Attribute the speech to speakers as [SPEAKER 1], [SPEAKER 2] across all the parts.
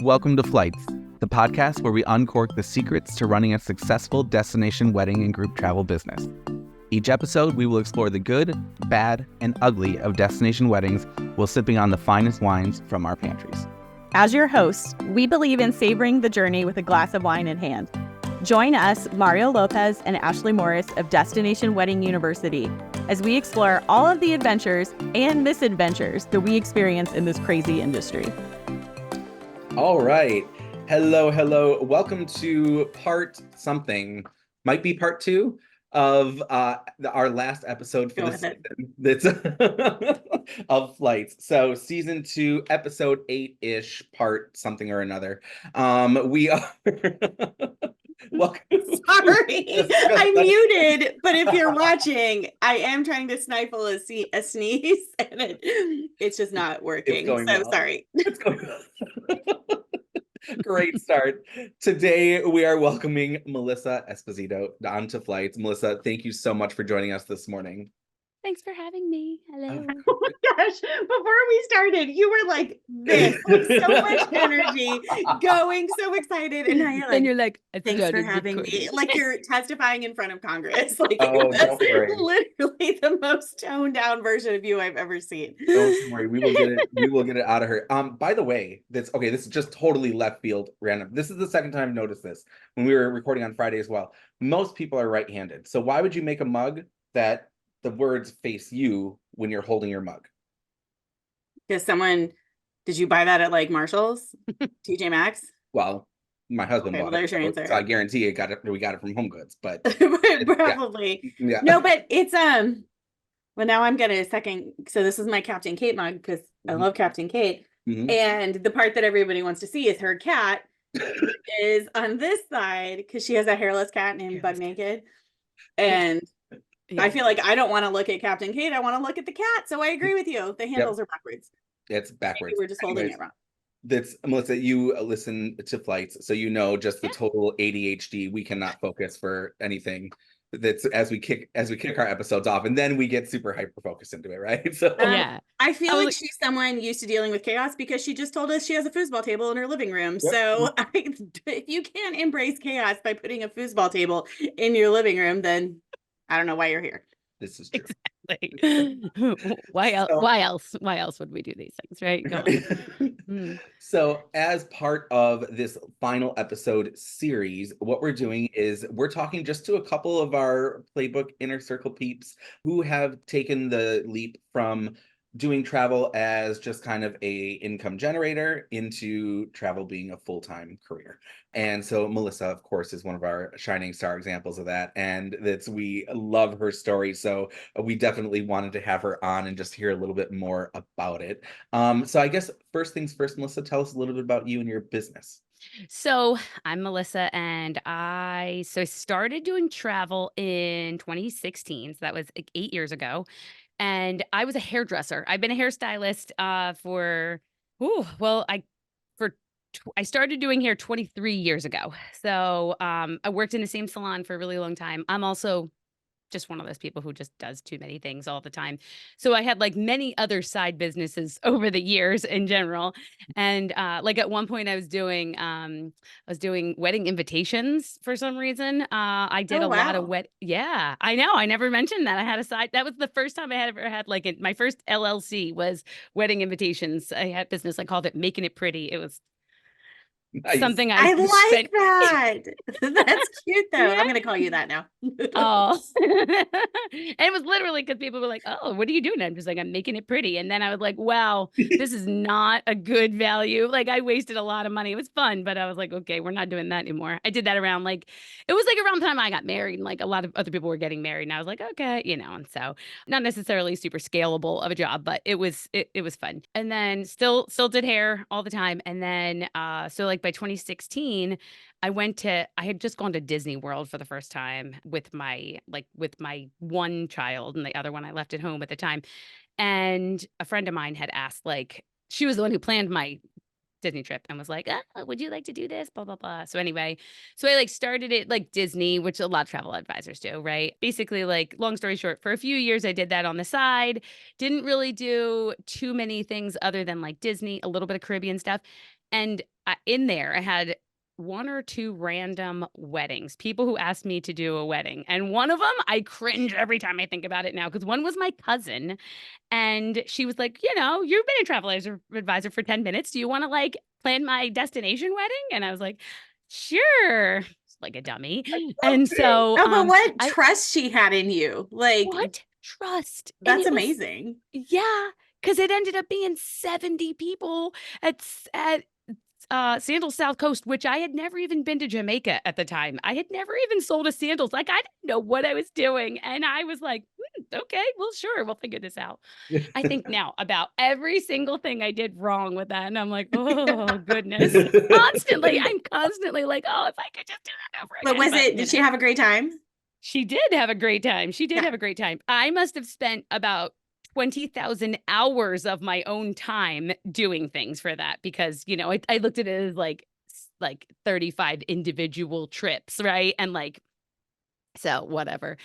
[SPEAKER 1] Welcome to Flights, the podcast where we uncork the secrets to running a successful destination wedding and group travel business. Each episode, we will explore the good, bad, and ugly of destination weddings while sipping on the finest wines from our pantries.
[SPEAKER 2] As your hosts, we believe in savoring the journey with a glass of wine in hand. Join us, Mario Lopez and Ashley Morris of Destination Wedding University, as we explore all of the adventures and misadventures that we experience in this crazy industry.
[SPEAKER 1] All right. Hello. Welcome to part something, might be part 2 of our last episode for the season. That's of Flights. So season 2, episode 8-ish, part something or another. We are welcome.
[SPEAKER 3] Sorry, I muted, but if you're watching, I am trying to stifle a sneeze, and it's just not working. So well. Sorry.
[SPEAKER 1] It's going well. Great start. Today, we are welcoming Melissa Esposito onto Flights. Melissa, thank you so much for joining us this morning.
[SPEAKER 4] Thanks for having me. Hello.
[SPEAKER 3] Oh my gosh. Before we started, you were like this, with so much energy, going so excited. And now you're like, thanks for having me. Like you're testifying in front of Congress. Like that's literally the most toned down version of you I've ever seen.
[SPEAKER 1] Don't worry. We will get it out of her. By the way, this is just totally left field random. This is the second time I've noticed this when we were recording on Friday as well. Most people are right-handed. So why would you make a mug that the words face you when you're holding your mug?
[SPEAKER 3] Because did you buy that at like Marshall's, TJ Maxx?
[SPEAKER 1] Well, my husband bought
[SPEAKER 3] there's
[SPEAKER 1] it.
[SPEAKER 3] Your answer.
[SPEAKER 1] So I guarantee we got it from Home Goods, but
[SPEAKER 3] probably. Yeah. No, but it's well, now I'm gonna second. So this is my Captain Kate mug because I love Captain Kate. Mm-hmm. And the part that everybody wants to see is her cat is on this side because she has a hairless cat named Bug Naked. And yeah. I feel like I don't want to look at Captain Kate. I want to look at the cat. So I agree with you. The handles are backwards.
[SPEAKER 1] It's backwards.
[SPEAKER 3] Maybe we're just holding it wrong.
[SPEAKER 1] That's Melissa. You listen to Flights, so you know just the total ADHD. We cannot focus for anything. That's as we kick our episodes off, and then we get super hyper focused into it, right? So
[SPEAKER 3] yeah, I feel like she's someone used to dealing with chaos because she just told us she has a foosball table in her living room. Yep. So if you can't embrace chaos by putting a foosball table in your living room, then I don't know why you're here.
[SPEAKER 1] This is true.
[SPEAKER 4] Exactly. Why else would we do these things, right?
[SPEAKER 1] So as part of this final episode series, what we're doing is we're talking just to a couple of our Playbook Inner Circle peeps who have taken the leap from doing travel as just kind of a income generator into travel being a full-time career. And so Melissa, of course, is one of our shining star examples of that. And we love her story. So we definitely wanted to have her on and just hear a little bit more about it. So I guess first things first, Melissa, tell us a little bit about you and your business.
[SPEAKER 4] So I'm Melissa, and I started doing travel in 2016. So that was like 8 years ago. And I was a hairdresser. I've been a hairstylist I started doing hair 23 years ago. So I worked in the same salon for a really long time. I'm also just one of those people who just does too many things all the time. So I had like many other side businesses over the years in general. And like at one point I was doing wedding invitations for some reason. I did a lot of Yeah, I know. I never mentioned that. I had a side. That was the first time I had ever had my first LLC was wedding invitations. I had business. I called it Making It Pretty. It was something
[SPEAKER 3] I like that. That's cute though. Yeah. I'm gonna call you that now.
[SPEAKER 4] Oh. And it was literally because people were like, "Oh, what are you doing?" I'm just like, "I'm making it pretty." And then I was like, "Wow, this is not a good value." Like I wasted a lot of money. It was fun, but I was like, "Okay, we're not doing that anymore." I did that around it was like around the time I got married, and like a lot of other people were getting married, and I was like, "Okay," and so not necessarily super scalable of a job, but it was fun. And then still did hair all the time, and then so like by 2016, I had just gone to Disney World for the first time with my one child, and the other one I left at home at the time. And a friend of mine had asked, she was the one who planned my Disney trip and was like, would you like to do this? Blah, blah, blah. So anyway, I started it like Disney, which a lot of travel advisors do, right? Basically, long story short, for a few years, I did that on the side. Didn't really do too many things other than like Disney, a little bit of Caribbean stuff. And in there, I had 1 or 2 random weddings, people who asked me to do a wedding. And one of them, I cringe every time I think about it now, because one was my cousin. And she was like, you know, you've been a travel advisor for 10 minutes. Do you want to like plan my destination wedding? And I was like, sure. Like a dummy. And so
[SPEAKER 3] oh, but what trust she had in you. Like,
[SPEAKER 4] what trust?
[SPEAKER 3] That's amazing.
[SPEAKER 4] Yeah. Because it ended up being 70 people at Sandals South Coast, which I had never even been to Jamaica at the time. I had never even sold a sandals. Like, I didn't know what I was doing. And I was like, okay, well, sure, we'll figure this out. I think now about every single thing I did wrong with that. And I'm like, oh, goodness. I'm constantly like, oh, if I could just do that over again.
[SPEAKER 3] But did she have a great time?
[SPEAKER 4] She did have a great time. She did have a great time. I must have spent about 20,000 hours of my own time doing things for that, because, you know, I looked at it as like 35 individual trips, right? And like, so whatever,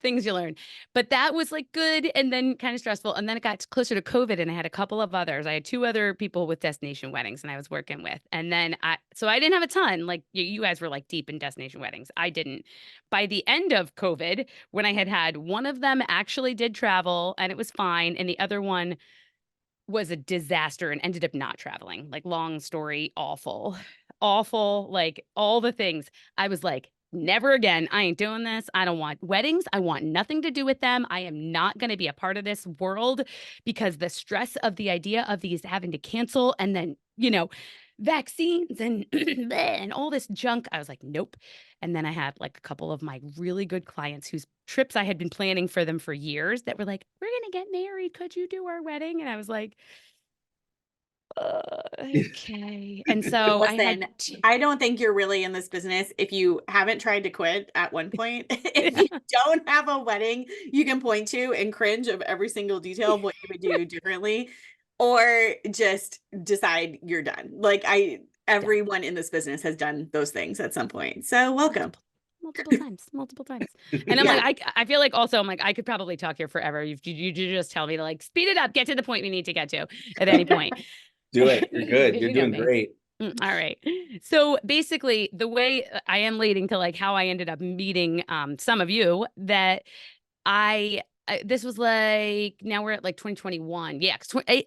[SPEAKER 4] things you learn. But that was like good and then kind of stressful. And then it got closer to COVID and I had a couple of others. I had 2 other people with destination weddings and I was working with. And then so I didn't have a ton, like you guys were like deep in destination weddings. I didn't. By the end of COVID, when I had one of them actually did travel and it was fine. And the other one was a disaster and ended up not traveling. Like, long story, awful, like all the things. I was like, never again. I ain't doing this. I don't want weddings. I want nothing to do with them. I am not going to be a part of this world, because the stress of the idea of these having to cancel and then, you know, vaccines and and all this junk. I was like, nope. And then I had like a couple of my really good clients whose trips I had been planning for them for years that were like, we're going to get married. Could you do our wedding? And I was like, okay. And so
[SPEAKER 3] listen, I don't think you're really in this business if you haven't tried to quit at one point. If you don't have a wedding you can point to and cringe of every single detail of what you would do differently, or just decide you're done. Like, everyone in this business has done those things at some point. So welcome.
[SPEAKER 4] multiple times. And I'm like, I feel like also I'm like, I could probably talk here forever. You just tell me to like speed it up, get to the point we need to get to at any point.
[SPEAKER 1] Do it. You're good. You're doing great.
[SPEAKER 4] All right. So basically the way I am leading to like how I ended up meeting some of you, that this was like, now we're at like 2021. Yeah.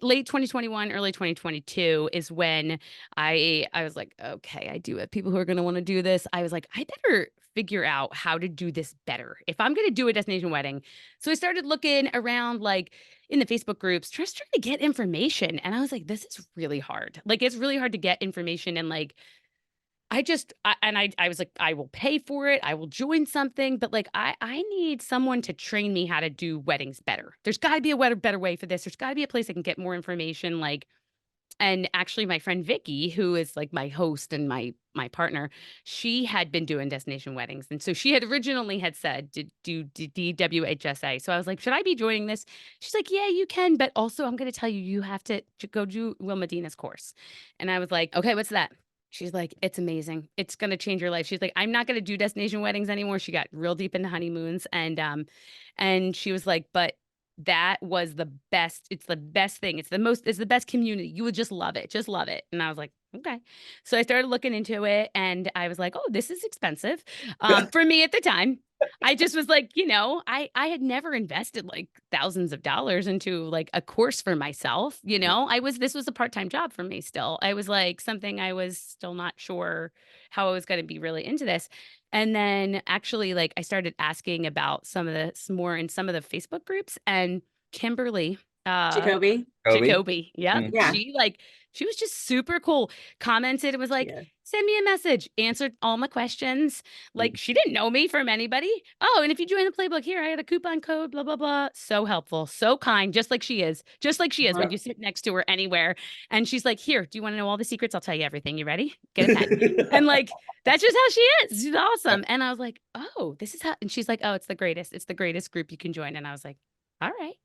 [SPEAKER 4] Late 2021, early 2022 is when I was like, okay, I do have people who are going to want to do this. I was like, I better figure out how to do this better if I'm going to do a destination wedding. So I started looking around like in the Facebook groups, just trying to get information. And I was like, this is really hard. Like, it's really hard to get information. And like, I was like, I will pay for it. I will join something, but like, I need someone to train me how to do weddings better. There's got to be a better way for this. There's got to be a place I can get more information. Like, and actually my friend Vicky, who is like my host and my partner, she had been doing destination weddings. And so she had originally had said to do DWHSA. So I was like, should I be joining this? She's like, yeah, you can. But also I'm going to tell you, you have to go do Will Medina's course. And I was like, okay, what's that? She's like, it's amazing. It's going to change your life. She's like, I'm not going to do destination weddings anymore. She got real deep into honeymoons. And she was like, but that was the best. It's the best thing. It's the best community. You would just love it. Just love it. And I was like, okay. So I started looking into it and I was like, oh, this is expensive. For me at the time, I just was like, you know, I had never invested like thousands of dollars into like a course for myself. You know, this was a part-time job for me still. I was like something I was still not sure how I was going to be really into this. And then actually like I started asking about some of the Facebook groups, and Kimberly,
[SPEAKER 3] Jacoby.
[SPEAKER 4] Yeah. She was just super cool. Commented and was like, send me a message, answered all my questions. Like, she didn't know me from anybody. Oh, and if you join the playbook here, I had a coupon code, blah, blah, blah. So helpful, so kind, just like she is when you sit next to her anywhere. And she's like, here, do you want to know all the secrets? I'll tell you everything. You ready? Get a pen. And like, that's just how she is. She's awesome. And I was like, oh, this is how, and she's like, oh, it's the greatest. It's the greatest group you can join. And I was like, all right.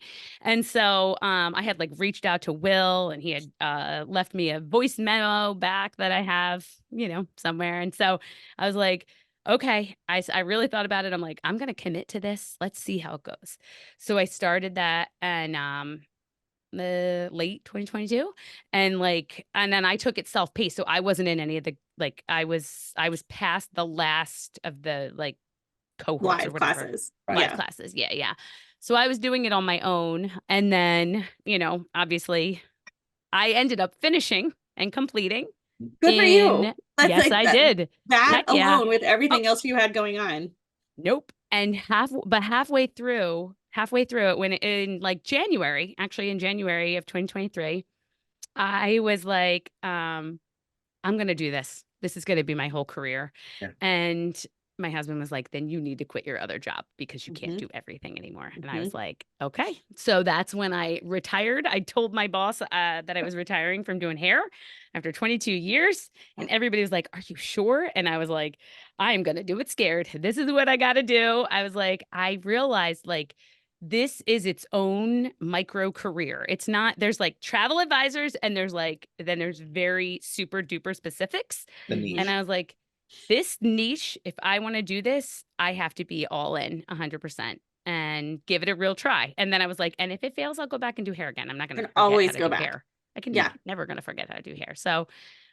[SPEAKER 4] And so I had like reached out to Will, and he had left me a voice memo back that I have, you know, somewhere. And so I was like, okay, I really thought about it. I'm like, I'm going to commit to this. Let's see how it goes. So I started that, and late 2022, and then I took it self-paced, so I wasn't in any of the I was past the last of the cohorts or
[SPEAKER 3] Live
[SPEAKER 4] whatever.
[SPEAKER 3] classes.
[SPEAKER 4] Live classes. Yeah. So I was doing it on my own, and then obviously I ended up finishing and completing.
[SPEAKER 3] Good for you.
[SPEAKER 4] Yes, I did.
[SPEAKER 3] That
[SPEAKER 4] Heck yeah.
[SPEAKER 3] alone with everything else you had going on.
[SPEAKER 4] Nope. And halfway through it, when in January, actually in January of 2023, I was like, I'm going to do this. This is going to be my whole career.
[SPEAKER 1] Yeah.
[SPEAKER 4] And my husband was like, then you need to quit your other job because you can't do everything anymore. And I was like, okay. So that's when I retired. I told my boss that I was retiring from doing hair after 22 years. And everybody was like, are you sure? And I was like, I'm going to do it scared. This is what I got to do. I was like, I realized this is its own micro career. It's not, there's travel advisors and then there's very super duper specifics. And I was like, this niche, if I want to do this, I have to be all in 100% and give it a real try. And then I was like, and if it fails, I'll go back and do hair again. I'm not going to
[SPEAKER 3] always go back.
[SPEAKER 4] Hair. I can never going to forget how to do hair. So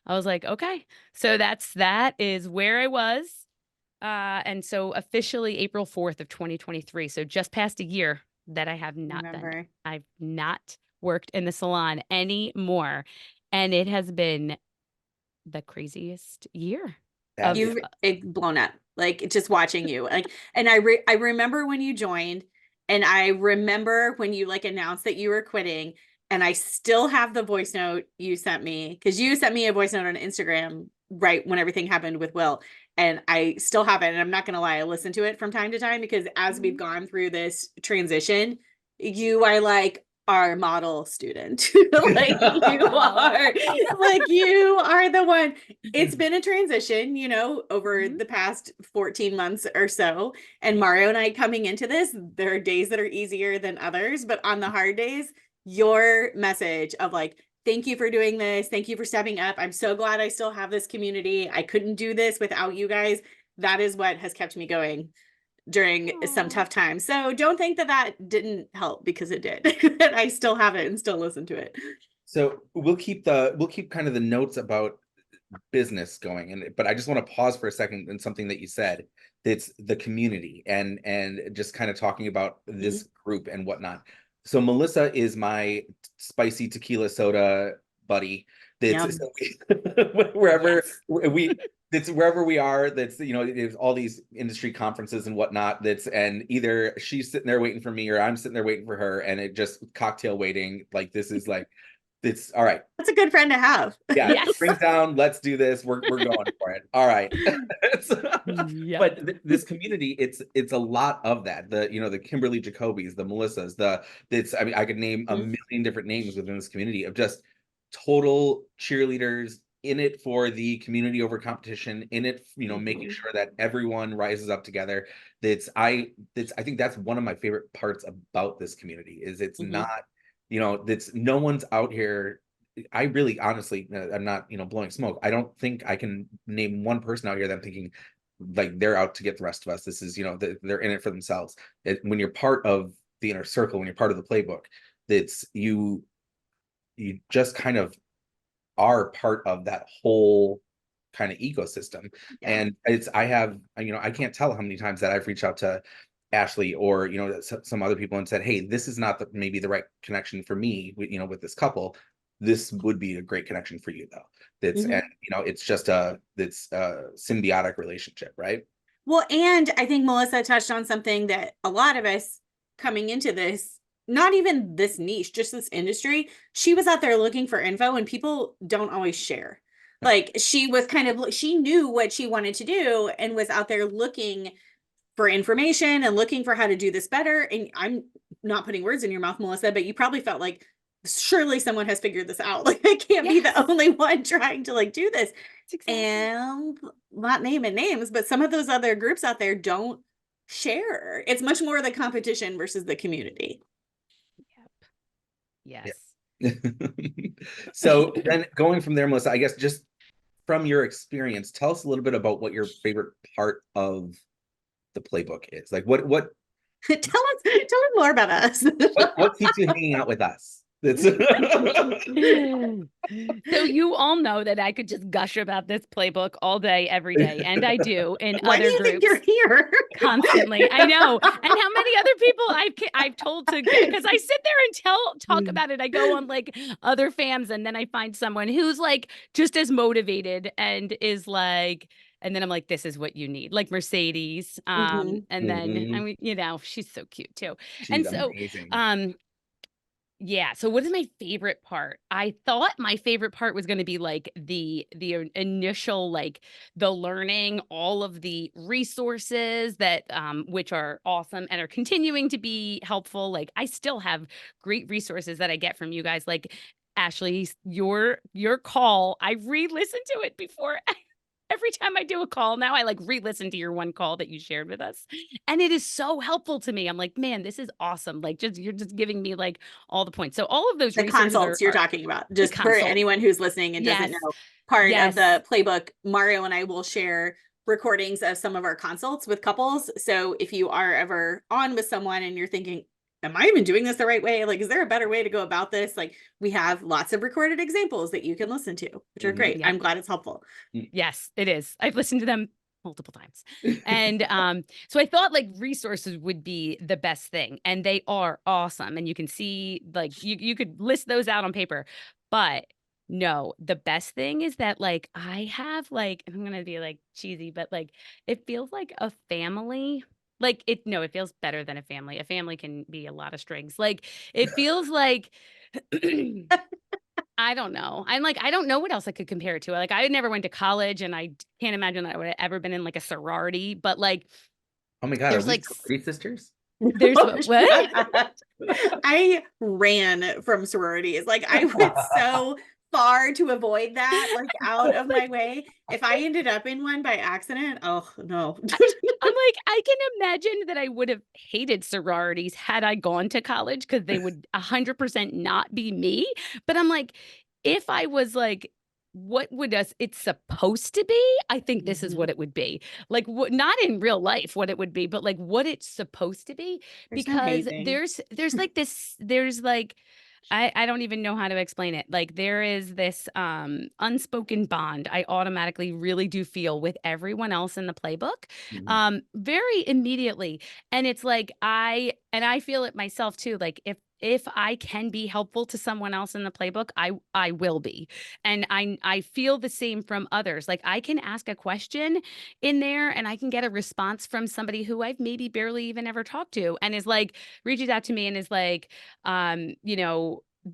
[SPEAKER 4] I was like, okay. So that is where I was. And so officially April 4th of 2023. So just past a year that I have not done. I've not worked in the salon anymore. And it has been the craziest year.
[SPEAKER 3] You've blown up, just watching you. And I remember when you joined, and I remember when you announced that you were quitting, and I still have the voice note you sent me, because you sent me a voice note on Instagram right when everything happened with Will. And I still have it. And I'm not going to lie, I listen to it from time to time, because as we've gone through this transition, you are our model student. you are the one. It's been a transition, over the past 14 months or so. And Mario and I coming into this, there are days that are easier than others, but on the hard days, your message of thank you for doing this. Thank you for stepping up. I'm so glad I still have this community. I couldn't do this without you guys. That is what has kept me going during some tough times. So don't think that didn't help, because it did. And I still have it and still listen to it.
[SPEAKER 1] So we'll keep kind of the notes about business going, but I just want to pause for a second on something that you said. It's the community and just kind of talking about this group and whatnot. So Melissa is my spicy tequila soda buddy. That's wherever we are, there's all these industry conferences and whatnot. And either she's sitting there waiting for me or I'm sitting there waiting for her, and it just cocktail waiting. This is it's all right.
[SPEAKER 3] That's a good friend to have.
[SPEAKER 1] Yeah. Yes. Bring down. Let's do this. We're going for it. All right. But this community, it's a lot of that. The Kimberly Jacobys, the Melissas, I could name a million different names within this community of just total cheerleaders in it for the community over competition, in it, making sure that everyone rises up together. I think that's one of my favorite parts about this community is it's not, that's no one's out here. I really, honestly, I'm not, blowing smoke. I don't think I can name one person out here that I'm thinking they're out to get the rest of us. This is, they're in it for themselves. When you're part of the inner circle, when you're part of the playbook, that's you just kind of are part of that whole kind of ecosystem. And I can't tell how many times that I've reached out to Ashley or some other people and said, hey, this is not maybe the right connection for me with this couple. This would be a great connection for you though. And it's just a symbiotic relationship, right?
[SPEAKER 3] Well, and I think Melissa touched on something that a lot of us coming into this, not even this niche, just this industry, she was out there looking for info, and people don't always share. She was she knew what she wanted to do and was out there looking for information and looking for how to do this better. And I'm not putting words in your mouth, Melissa, but you probably felt surely someone has figured this out. I can't be the only one trying to do this. Exactly. And not naming names, but some of those other groups out there don't share. It's much more the competition versus the community.
[SPEAKER 4] Yes.
[SPEAKER 1] Yeah. So then going from there, Melissa, I guess just from your experience, tell us a little bit about what your favorite part of the playbook is. What
[SPEAKER 3] tell us more about us.
[SPEAKER 1] what keeps you hanging out with us? That's
[SPEAKER 4] So you all know that I could just gush about this playbook all day, every day, and I do in
[SPEAKER 3] Why
[SPEAKER 4] other
[SPEAKER 3] do you
[SPEAKER 4] groups
[SPEAKER 3] think you're here?
[SPEAKER 4] constantly. I know, and how many other people I've told to get, because I sit there and talk about it. I go on like other fams, and then I find someone who's like just as motivated and is like. And then I'm like, this is what you need, like Mercedes. And then I mean, you know, she's so cute too.
[SPEAKER 1] She's
[SPEAKER 4] And so,
[SPEAKER 1] amazing.
[SPEAKER 4] yeah. So what is my favorite part? I thought my favorite part was going to be like the initial, like the learning, all of the resources that which are awesome and are continuing to be helpful. Like I still have great resources that I get from you guys. Like Ashley, your call, I re-listen to it before every time I do a call now. I like re-listen to your one call that you shared with us. And it is so helpful to me. I'm like, man, this is awesome. Like you're just giving me like all the points. So all of those
[SPEAKER 3] The consults you're talking about, just for anyone who's listening and doesn't know, part of the playbook, Mario and I will share recordings of some of our consults with couples. So if you are ever on with someone and you're thinking, am I even doing this the right way? Like, is there a better way to go about this? Like, we have lots of recorded examples that you can listen to, which are great. Yep. I'm glad it's helpful.
[SPEAKER 4] Yes, it is. I've listened to them multiple times. And so I thought like resources would be the best thing, and they are awesome. And you can see like you could list those out on paper, but no, the best thing is that like I have like, I'm going to be like cheesy, but like it feels like a family. Like it feels better than a family. A family can be a lot of strings. Like it feels like I don't know. I'm like, I don't know what else I could compare it to. Like I never went to college, and I can't imagine that I would have ever been in like a sorority, but like,
[SPEAKER 1] oh my God,
[SPEAKER 4] there's like
[SPEAKER 1] sorority sisters.
[SPEAKER 4] There's what?
[SPEAKER 3] I ran from sororities. Like I went so far to avoid that, like out of my way. If I ended up in one by accident, oh no.
[SPEAKER 4] I'm like, I can imagine that I would have hated sororities had I gone to college, because they would 100% not be me. But I'm like, if I was like, what would it's supposed to be? I think this is what it would be. Like not in real life what it would be, but like what it's supposed to be. Because there's like this, there's like, I don't even know how to explain it. Like there is this unspoken bond I automatically really do feel with everyone else in the playbook, very immediately. And it's like I feel it myself too. Like if I can be helpful to someone else in the playbook, I will be. And I feel the same from others. Like I can ask a question in there and I can get a response from somebody who I've maybe barely even ever talked to, and is like, reaches out to me and is like,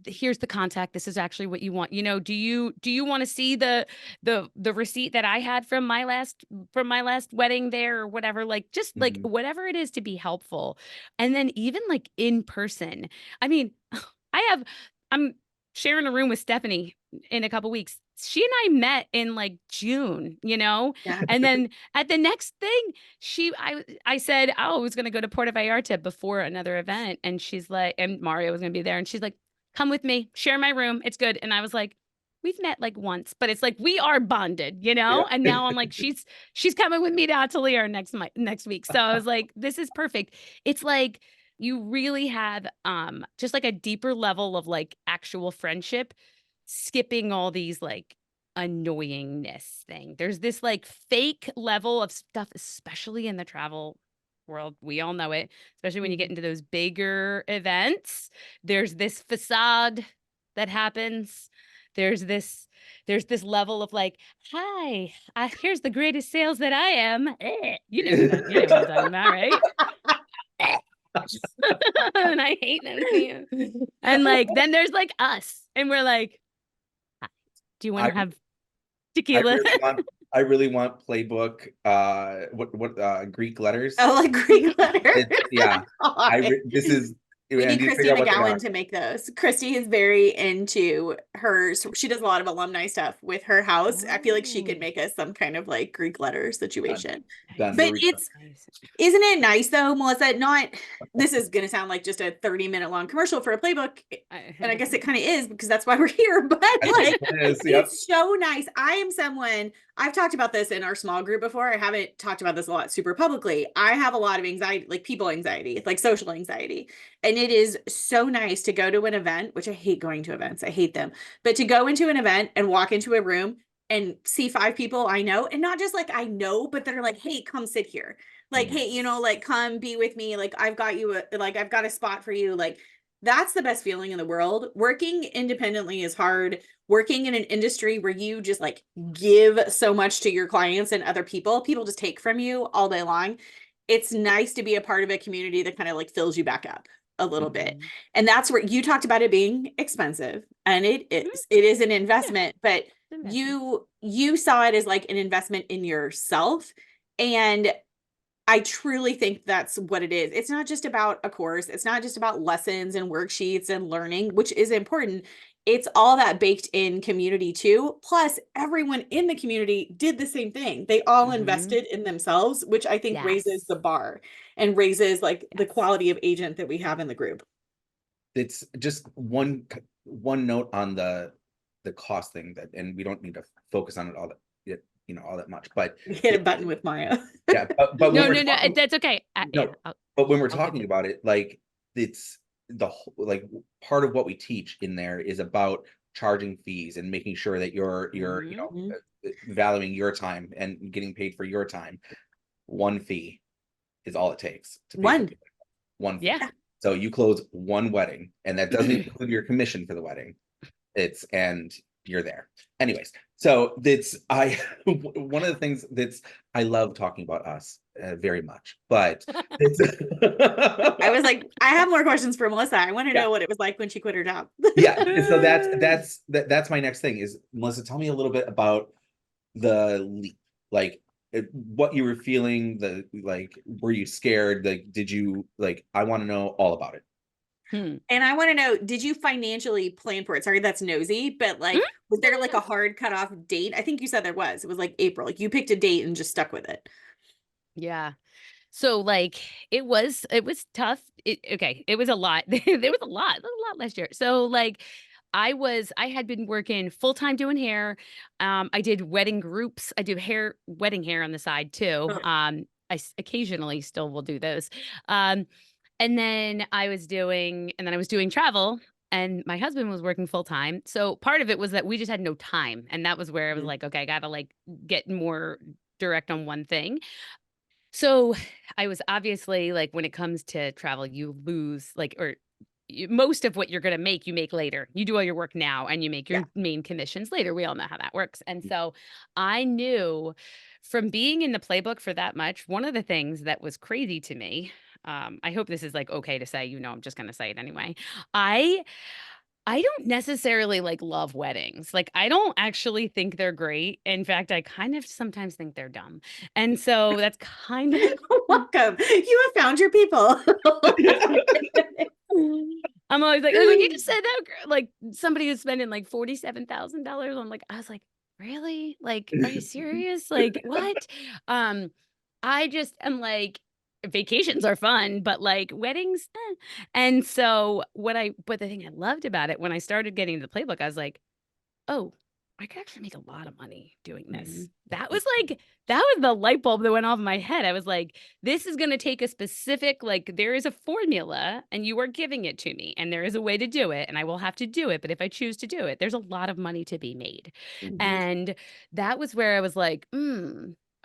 [SPEAKER 4] here's the contact. This is actually what you want. Do you want to see the receipt that I had from my last wedding there, or whatever? Like just like whatever it is to be helpful. And then even like in person, I mean, I'm sharing a room with Stephanie in a couple weeks. She and I met in like June, Yeah. And then at the next thing, I said, I was going to go to Puerto Vallarta before another event. And she's like, and Mario was going to be there. And she's like, come with me, share my room. It's good. And I was like, we've met like once, but it's like, we are bonded, Yeah. And now I'm like, she's coming with me to Atelier next week. So I was like, this is perfect. It's like, you really have just like a deeper level of like actual friendship, skipping all these like annoyingness thing. There's this like fake level of stuff, especially in the travel world. We all know it, especially when you get into those bigger events. There's this facade that happens. There's this level of like, hi, here's the greatest sales that I am. You know what I'm talking about, right? And I hate them. And like, then there's like us, and we're like, do you want to have tequila?
[SPEAKER 1] I really want playbook. What Greek letters?
[SPEAKER 3] Oh, like Greek letters.
[SPEAKER 1] Yeah. This is.
[SPEAKER 3] We need Christy McGowan to make those. Christy is very into she does a lot of alumni stuff with her house. I feel like she could make us some kind of like Greek letter situation. But isn't it nice though, Melissa? This is going to sound like just a 30-minute long commercial for a playbook. And I guess it kind of is, because that's why we're here. But like, it's so nice. I am someone, I've talked about this in our small group before. I haven't talked about this a lot super publicly. I have a lot of anxiety, like people anxiety, like social anxiety. And And it is so nice to go to an event, which I hate going to events. I hate them. But to go into an event and walk into a room and see 5 people I know, and not just like I know, but that are like, hey, come sit here. Like, hey, you know, like come be with me. Like I've got you, like I've got a spot for you. Like that's the best feeling in the world. Working independently is hard. Working in an industry where you just like give so much to your clients and other people just take from you all day long. It's nice to be a part of a community that kind of like fills you back up a little bit. And that's where you talked about it being expensive, and it is an investment, but you saw it as like an investment in yourself. And I truly think that's what it is. It's not just about a course. It's not just about lessons and worksheets and learning, which is important. It's all that baked in community too. Plus, everyone in the community did the same thing. They all invested in themselves, which I think raises the bar and raises like the quality of agent that we have in the group.
[SPEAKER 1] It's just one note on the cost thing, that, and we don't need to focus on it all that, you know, all that much, but
[SPEAKER 3] hit a button with Maya.
[SPEAKER 1] Yeah, but
[SPEAKER 4] no, that's okay.
[SPEAKER 1] But when we're talking about it, like it's the whole, like part of what we teach in there is about charging fees and making sure that you're you know, valuing your time and getting paid for your time. One fee is all it takes to pay one fee.
[SPEAKER 4] Yeah.
[SPEAKER 1] So you close one wedding, and that doesn't include your commission for the wedding. And you're there. Anyways, so one of the things I love talking about us very much, but
[SPEAKER 3] I was like, I have more questions for Melissa. I want to know what it was like when she quit her job.
[SPEAKER 1] So that's my next thing is, Melissa, tell me a little bit about the leap, like what you were feeling, were you scared? Like, did you I want to know all about it.
[SPEAKER 3] And I want to know, did you financially plan for it? Sorry, that's nosy, but like, was there like a hard cutoff date? I think you said there was. It was like April. Like you picked a date and just stuck with it.
[SPEAKER 4] Yeah. So like it was tough. It was a lot. There was a lot last year. So like I had been working full time doing hair. I did wedding groups. I do wedding hair on the side too. I occasionally still will do those. And then I was doing travel, and my husband was working full time. So part of it was that we just had no time. And that was where I was like, okay, I got to like get more direct on one thing. So I was obviously like, when it comes to travel, you lose most of what you're going to make, you make later. You do all your work now and you make your main commissions later. We all know how that works. And so I knew from being in the playbook for that much, one of the things that was crazy to me, I hope this is like okay to say, you know, I'm just going to say it anyway. I don't necessarily like love weddings. Like I don't actually think they're great. In fact, I kind of sometimes think they're dumb. And so that's kind of
[SPEAKER 3] welcome. You have found your people.
[SPEAKER 4] I'm always like, when you just said that, like somebody who's spending like $47,000. I was like, really? Like, are you serious? Like, what? I just am like, vacations are fun, but like weddings. And so but the thing I loved about it when I started getting the playbook, I was like, oh, I could actually make a lot of money doing this. That was the light bulb that went off in my head. I was like, this is going to take a specific, like there is a formula and you are giving it to me and there is a way to do it and I will have to do it. But if I choose to do it, there's a lot of money to be made. And that was where I was like,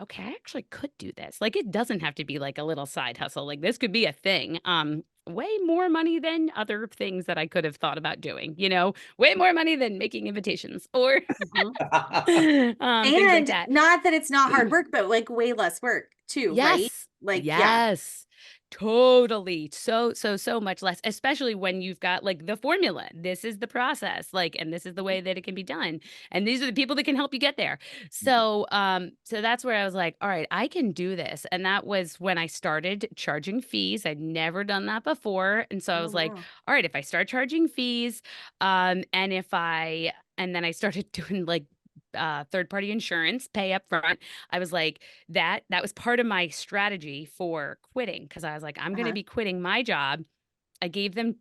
[SPEAKER 4] okay, I actually could do this. Like, it doesn't have to be like a little side hustle. Like this could be a thing. Way more money than other things that I could have thought about doing, you know, way more money than making invitations or things like that.
[SPEAKER 3] Not that it's not hard work, but like way less work too, right? Like,
[SPEAKER 4] yes. Totally. So much less, especially when you've got like the formula. This is the process, like, and this is the way that it can be done. And these are the people that can help you get there. So, so that's where I was like, all right, I can do this. And that was when I started charging fees. I'd never done that before. And so I was like, all right, if I start charging fees, and then I started doing like third-party insurance, pay up front. I was like, that was part of my strategy for quitting, because I was like, I'm going to be quitting my job. I gave them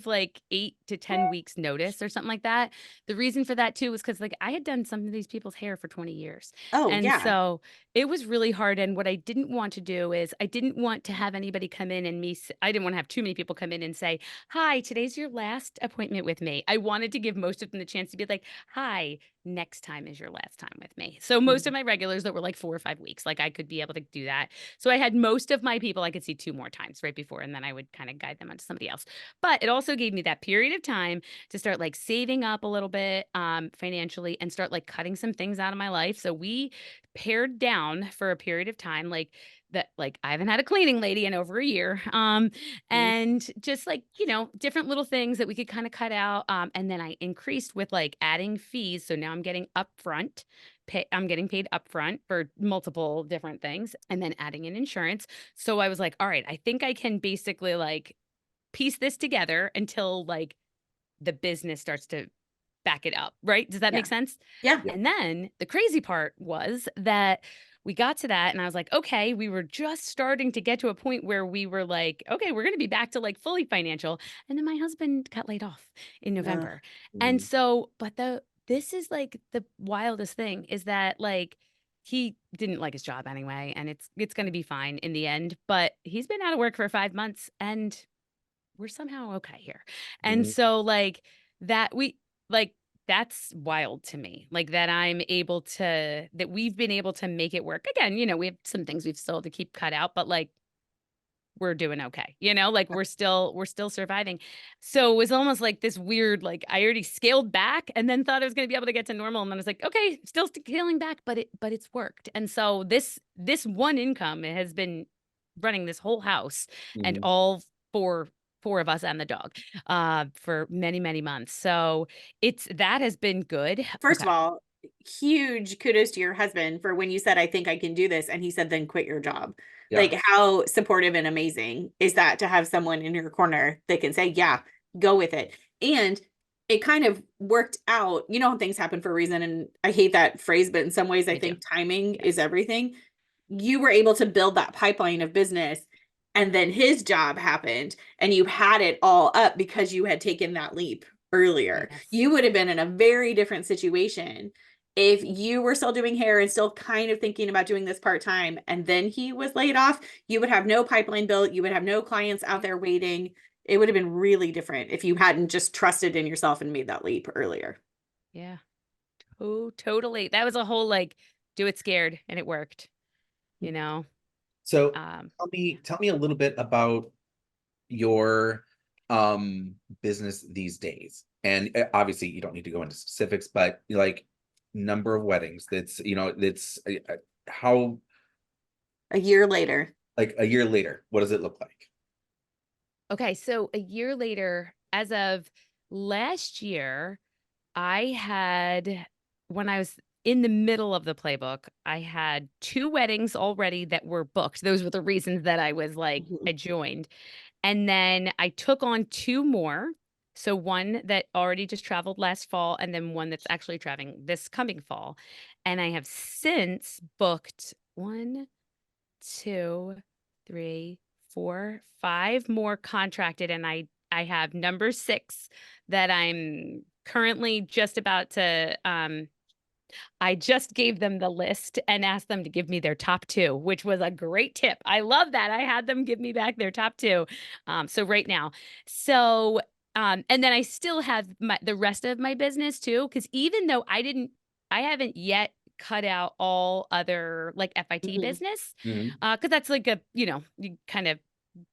[SPEAKER 4] like 8 to 10 weeks notice or something like that. The reason for that too was because like I had done some of these people's hair for 20 years.
[SPEAKER 3] Oh,
[SPEAKER 4] And
[SPEAKER 3] yeah.
[SPEAKER 4] so it was really hard. And what I didn't want to do is I didn't want to have anybody come in and I didn't want to have too many people come in and say, hi, today's your last appointment with me. I wanted to give most of them the chance to be like, hi, next time is your last time with me. So most of my regulars that were like 4 or 5 weeks, like I could be able to do that. So I had most of my people I could see 2 more times right before, and then I would kind of guide them onto somebody else. But it also gave me that period of time to start like saving up a little bit financially and start like cutting some things out of my life. So we pared down for a period of time, like that, like I haven't had a cleaning lady in over a year. And just like, different little things that we could kind of cut out. And then I increased with like adding fees. So now I'm getting upfront. I'm getting paid upfront for multiple different things and then adding in insurance. So I was like, all right, I think I can basically like piece this together until like the business starts to back it up. Right. Does that make sense?
[SPEAKER 3] Yeah.
[SPEAKER 4] And then the crazy part was that we got to that and I was like, okay, we were just starting to get to a point where we were like, okay, we're going to be back to like fully financial. And then my husband got laid off in November. And so, this is like the wildest thing is that like he didn't like his job anyway, and it's going to be fine in the end, but he's been out of work for 5 months and we're somehow okay here. And so like that that's wild to me. Like that that we've been able to make it work. Again, we have some things we've still to keep cut out, but like we're doing okay. Like we're still surviving. So it was almost like this weird, like I already scaled back and then thought I was going to be able to get to normal. And then I was like, okay, still scaling back, but it's worked. And so this one income has been running this whole house and all four of us and the dog for many, many months. So that has been good.
[SPEAKER 3] First of all, huge kudos to your husband for when you said, I think I can do this. And he said, then quit your job. Yeah. Like how supportive and amazing is that to have someone in your corner that can say, yeah, go with it. And it kind of worked out. Things happen for a reason. And I hate that phrase, but in some ways, I think timing is everything. You were able to build that pipeline of business. And then his job happened and you had it all up because you had taken that leap earlier. Yes. You would have been in a very different situation if you were still doing hair and still kind of thinking about doing this part-time and then he was laid off. You would have no pipeline built. You would have no clients out there waiting. It would have been really different if you hadn't just trusted in yourself and made that leap earlier.
[SPEAKER 4] Yeah. Oh, totally. That was a whole like do it scared and it worked,
[SPEAKER 1] So tell me a little bit about your business these days. And obviously you don't need to go into specifics, but like number of weddings, that's how
[SPEAKER 3] a year later.
[SPEAKER 4] What
[SPEAKER 1] does it look like?
[SPEAKER 4] Okay, so a year later, as of last year, when I was in the middle of the playbook, I had 2 weddings already that were booked. Those were the reasons that I was like, I joined. And then I took on 2 more. So one that already just traveled last fall, and then one that's actually traveling this coming fall. And I have since booked 1, 2, 3, 4, 5 more contracted. And I have number 6 that I'm currently just about to I just gave them the list and asked them to give me their top 2, which was a great tip. I love that. I had them give me back their top 2. So right now. So, and then I still have the rest of my business too, because even though I haven't yet cut out all other like FIT business, because that's like you kind of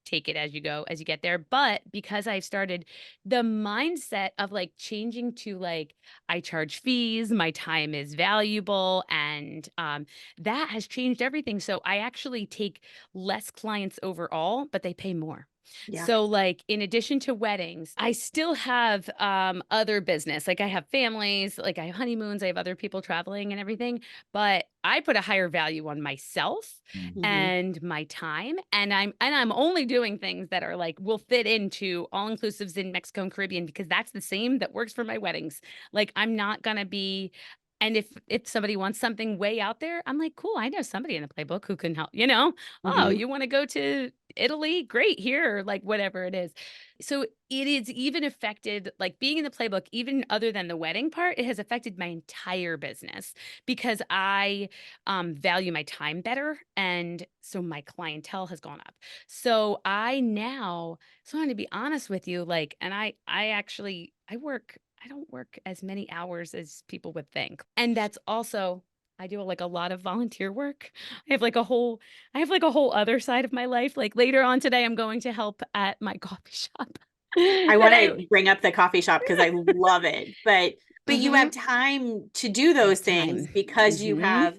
[SPEAKER 4] take it as you go, as you get there. But because I've started the mindset of like changing to like, I charge fees, my time is valuable. And that has changed everything. So I actually take less clients overall, but they pay more. Yeah. So like in addition to weddings, I still have other business. Like I have families, like I have honeymoons, I have other people traveling and everything, but I put a higher value on myself and my time. And I'm only doing things that are like will fit into all inclusives in Mexico and Caribbean, because that's the same that works for my weddings. Like I'm not gonna be. And if somebody wants something way out there, I'm like, cool, I know somebody in the playbook who can help, Oh, you want to go to Italy, great, here, like whatever it is. So it is even affected, like being in the playbook, even other than the wedding part, it has affected my entire business because I value my time better. And so my clientele has gone up. So I now, so I'm going to be honest with you, like, and I actually, I don't work as many hours as people would think. And that's also, I do like a lot of volunteer work. I have like a whole, I have like a whole other side of my life. Like later on today, I'm going to help at my coffee shop.
[SPEAKER 3] I want to bring up the coffee shop because I love it, but you have time to do those things because you have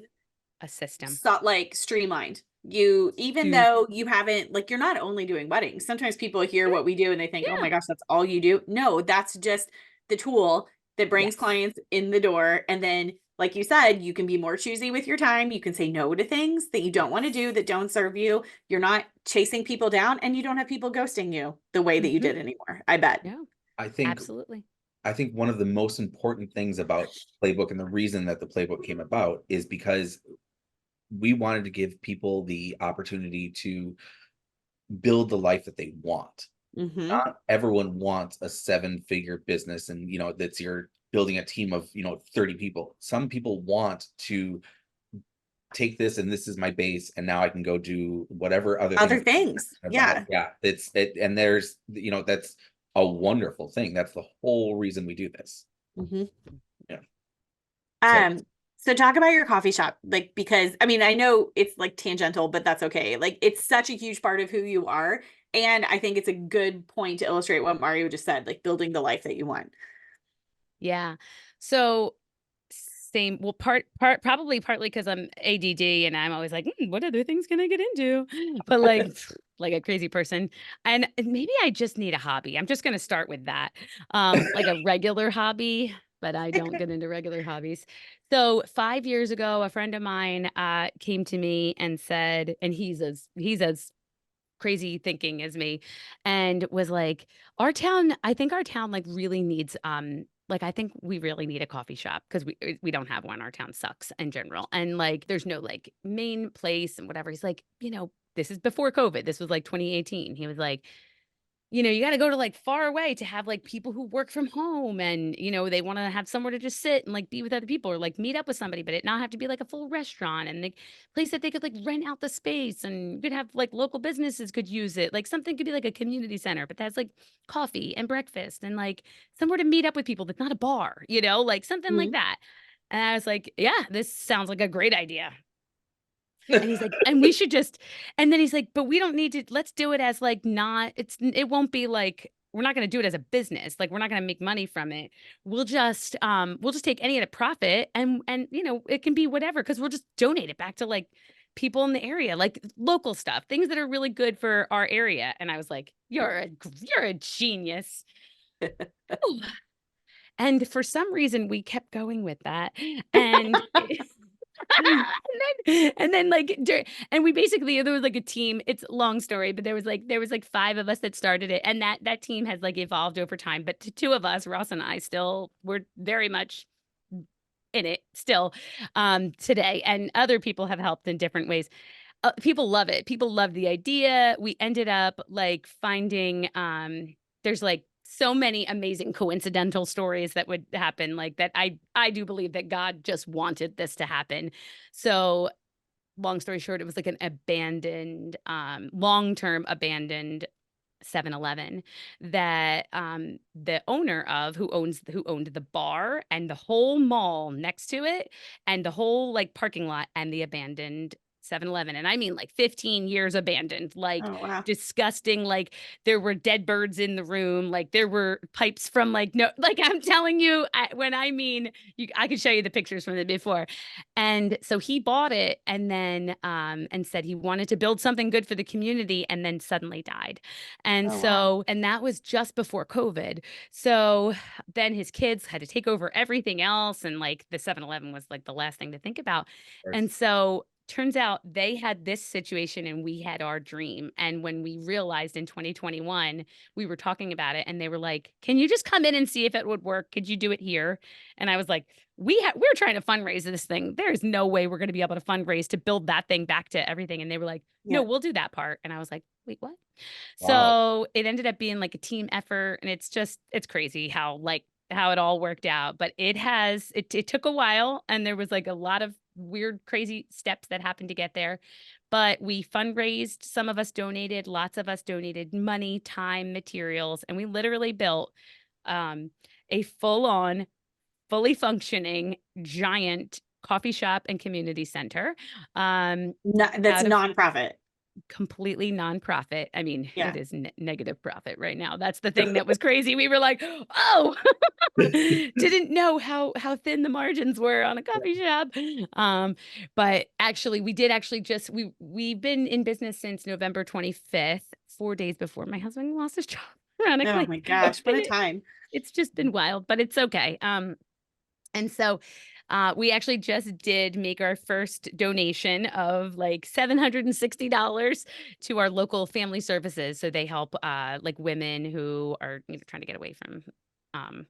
[SPEAKER 4] a system
[SPEAKER 3] like streamlined. You, even though you haven't, like, you're not only doing weddings. Sometimes people hear what we do and they think, oh my gosh, that's all you do. No, that's just the tool that brings clients in the door. And then, like you said, you can be more choosy with your time. You can say no to things that you don't want to do, that don't serve you. You're not chasing people down, and you don't have people ghosting you the way that you did anymore. I bet.
[SPEAKER 4] No,
[SPEAKER 1] I think
[SPEAKER 4] absolutely.
[SPEAKER 1] I think one of the most important things about Playbook, and the reason that the Playbook came about, is because we wanted to give people the opportunity to build the life that they want. Not everyone wants a 7-figure business and, you know, that's you're building a team of, you know, 30 people. Some people want to take this and this is my base, and now I can go do whatever other things.
[SPEAKER 3] Yeah.
[SPEAKER 1] It's it, and there's, you know, that's a wonderful thing. That's the whole reason we do this.
[SPEAKER 3] Yeah. So talk about your coffee shop, like, because I mean, I know it's like tangential, but that's okay. Like, it's such a huge part of who you are. And I think it's a good point to illustrate what Mario just said, like building the life that you want.
[SPEAKER 4] Yeah. So same, well, probably partly because I'm ADD and I'm always like, what other things can I get into? But like a crazy person. And maybe I just need a hobby. I'm just going to start with that. Like a regular hobby, but I don't get into regular hobbies. So 5 years ago, a friend of mine came to me and said, and he's as crazy thinking as me, and was like, I think our town like really needs like, I think we really need a coffee shop because we don't have one. Our town sucks in general. And like, there's no like main place and whatever. He's like, this is before COVID. This was like 2018. He was like, you got to go to like far away to have like people who work from home and, they want to have somewhere to just sit and like be with other people or like meet up with somebody, but it not have to be like a full restaurant and the place that they could like rent out the space and you could have like local businesses could use it. Like something could be like a community center, but that's like coffee and breakfast and like somewhere to meet up with people that's not a bar, like something like that. And I was like, yeah, this sounds like a great idea. And he's like, and we should just, and then he's like, but we don't need to, let's do it as like it won't be like, we're not going to do it as a business. Like, we're not going to make money from it. We'll just take any of the profit and, it can be whatever. Cause we'll just donate it back to like people in the area, like local stuff, things that are really good for our area. And I was like, you're a genius. And for some reason we kept going with that. And and then like and we basically, there was like a team, it's a long story, but there was like 5 of us that started it, and that team has like evolved over time, but 2 of us, Ross and I, still, we're very much in it still today, and other people have helped in different ways. People love it. People love the idea. We ended up like finding there's like so many amazing coincidental stories that would happen, like that. I do believe that God just wanted this to happen. So long story short, it was like an abandoned, long-term abandoned 7-Eleven that the owner of who owned the bar and the whole mall next to it and the whole like parking lot and the abandoned 7-Eleven. And I mean like 15 years abandoned, like disgusting, like there were dead birds in the room, like there were pipes from like, no, like I'm telling you, I could show you the pictures from it before. And so he bought it and then and said he wanted to build something good for the community, and then suddenly died. And and that was just before COVID. So then his kids had to take over everything else, and like the 7-Eleven was like the last thing to think about. And so turns out they had this situation and we had our dream. And when we realized in 2021, we were talking about it and they were like, can you just come in and see if it would work? Could you do it here? And I was like, we're trying to fundraise this thing. There is no way we're going to be able to fundraise to build that thing back to everything. And they were like, no, we'll do that part. And I was like, wait, what? Wow. So it ended up being like a team effort. And it's crazy how it all worked out. But it took a while. And there was like a lot of weird, crazy steps that happened to get there. But we fundraised. Some of us donated. Lots of us donated money, time, materials. And we literally built a full-on, fully functioning, giant coffee shop and community center.
[SPEAKER 3] That's nonprofit.
[SPEAKER 4] Completely nonprofit. I mean, it is negative profit right now. That's the thing that was crazy. We were like, oh, didn't know how thin the margins were on a coffee shop. But actually, we've been in business since November 25th, 4 days before my husband lost his job. Ironically.
[SPEAKER 3] Oh my gosh, what a time.
[SPEAKER 4] It's just been wild, but it's okay. And so we actually just did make our first donation of like $760 to our local family services. So they help like women who are trying to get away from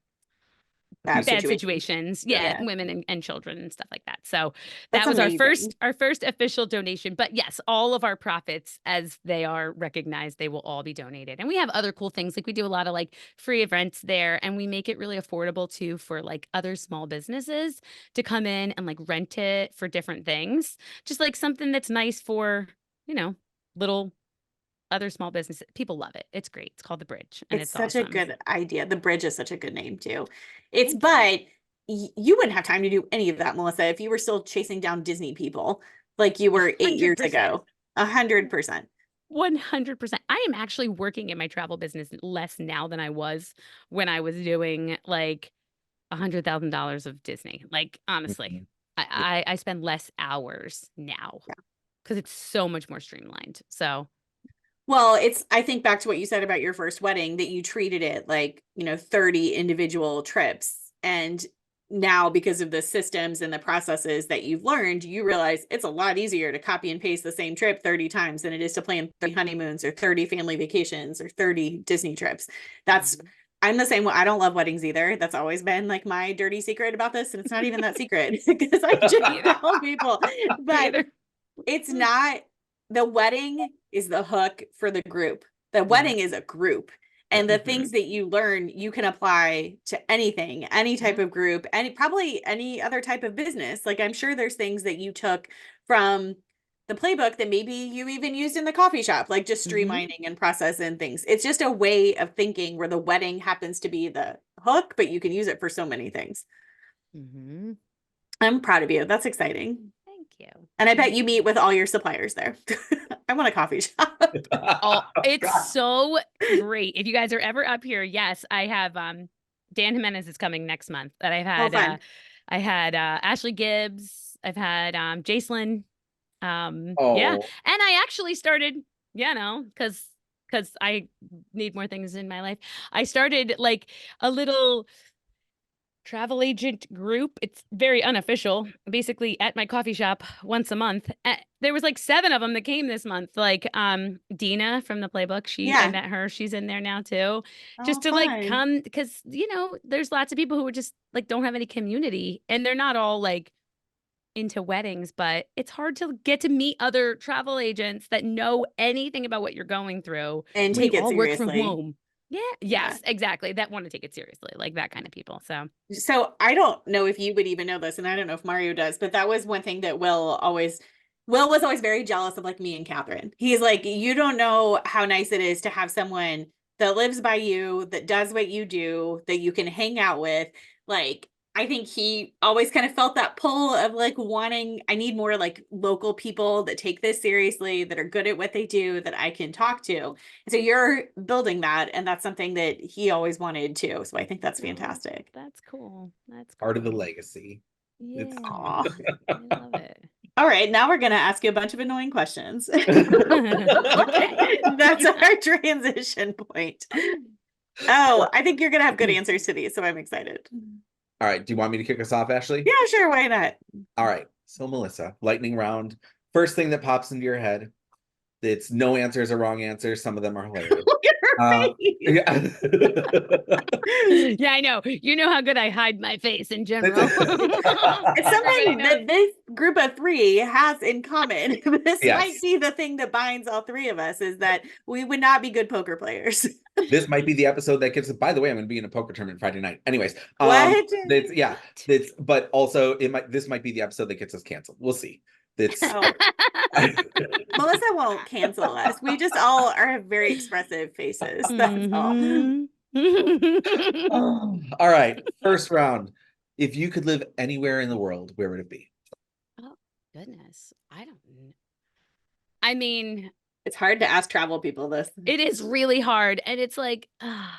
[SPEAKER 4] bad situations. Women and children and stuff like that. So that was our first official donation. But yes, all of our profits, as they are recognized, they will all be donated. And we have other cool things. Like we do a lot of like free events there, and we make it really affordable too for like other small businesses to come in and like rent it for different things. Just like something that's nice for, little other small businesses. People love it. It's great. It's called The Bridge. And it's
[SPEAKER 3] such
[SPEAKER 4] awesome.
[SPEAKER 3] a good idea. The Bridge is such a good name too. But you wouldn't have time to do any of that, Melissa, if you were still chasing down Disney people like you were 8 years ago. 100%.
[SPEAKER 4] 100%. I am actually working in my travel business less now than I was when I was doing like $100,000 of Disney. Like, honestly, I spend less hours now because it's so much more streamlined. So.
[SPEAKER 3] Well, I think back to what you said about your first wedding, that you treated it like, 30 individual trips. And now, because of the systems and the processes that you've learned, you realize it's a lot easier to copy and paste the same trip 30 times than it is to plan 30 honeymoons or 30 family vacations or 30 Disney trips. I'm the same way. I don't love weddings either. That's always been like my dirty secret about this. And it's not even that secret because I just tell people, but it's not. The wedding is the hook for the group. The wedding is a group. And the things that you learn, you can apply to anything, any type of group, probably any other type of business. Like I'm sure there's things that you took from the playbook that maybe you even used in the coffee shop, like just streamlining and processing things. It's just a way of thinking where the wedding happens to be the hook, but you can use it for so many things. I'm proud of you. That's exciting.
[SPEAKER 4] You.
[SPEAKER 3] And I bet you meet with all your suppliers there. I want a coffee shop.
[SPEAKER 4] It's so great. If you guys are ever up here, yes, I have Dan Jimenez is coming next month. That I've had I had Ashley Gibbs, I've had Jacelyn. And I actually started, because I need more things in my life. I started like a little travel agent group. It's very unofficial, basically at my coffee shop once a month. There was like 7 of them that came this month. Like Dina from the Playbook, I met her. She's in there now too. Just to like come, because there's lots of people who are just like don't have any community, and they're not all like into weddings, but it's hard to get to meet other travel agents that know anything about what you're going through
[SPEAKER 3] and take it seriously.
[SPEAKER 4] Work from home. Yes, exactly. That want to take it seriously, like that kind of people.
[SPEAKER 3] So I don't know if you would even know this, and I don't know if Mario does, but that was one thing that Will was always very jealous of, like me and Catherine. He's like, you don't know how nice it is to have someone that lives by you, that does what you do, that you can hang out with. Like, I think he always kind of felt that pull of like wanting, I need more like local people that take this seriously, that are good at what they do, that I can talk to. And so you're building that, and that's something that he always wanted too. So I think that's fantastic.
[SPEAKER 4] That's cool. That's
[SPEAKER 1] part of the legacy.
[SPEAKER 4] Yeah. I love it.
[SPEAKER 3] All right, now we're going to ask you a bunch of annoying questions. Okay. That's our transition point. Oh, I think you're going to have good answers to these, so I'm excited.
[SPEAKER 1] All right. Do you want me to kick us off, Ashley?
[SPEAKER 3] Yeah, sure. Why not?
[SPEAKER 1] All right. So, Melissa, lightning round. First thing that pops into your head. It's no answers or wrong answers. Some of them are hilarious.
[SPEAKER 3] Yeah.
[SPEAKER 4] Yeah, I know. You know how good I hide my face in general.
[SPEAKER 3] It's something that this group of three has in common. This might be the thing that binds all three of us, is that we would not be good poker players.
[SPEAKER 1] This might be the episode that gets. By the way, I'm going to be in a poker tournament Friday night. Anyways,
[SPEAKER 3] what?
[SPEAKER 1] But also this might be the episode that gets us canceled. We'll see. Melissa
[SPEAKER 3] won't cancel us. We just all have very expressive faces. That's all.
[SPEAKER 1] All right. First round. If you could live anywhere in the world, where would it be?
[SPEAKER 4] Oh, goodness. I don't know. I mean,
[SPEAKER 3] it's hard to ask travel people this.
[SPEAKER 4] It is really hard. And it's like, I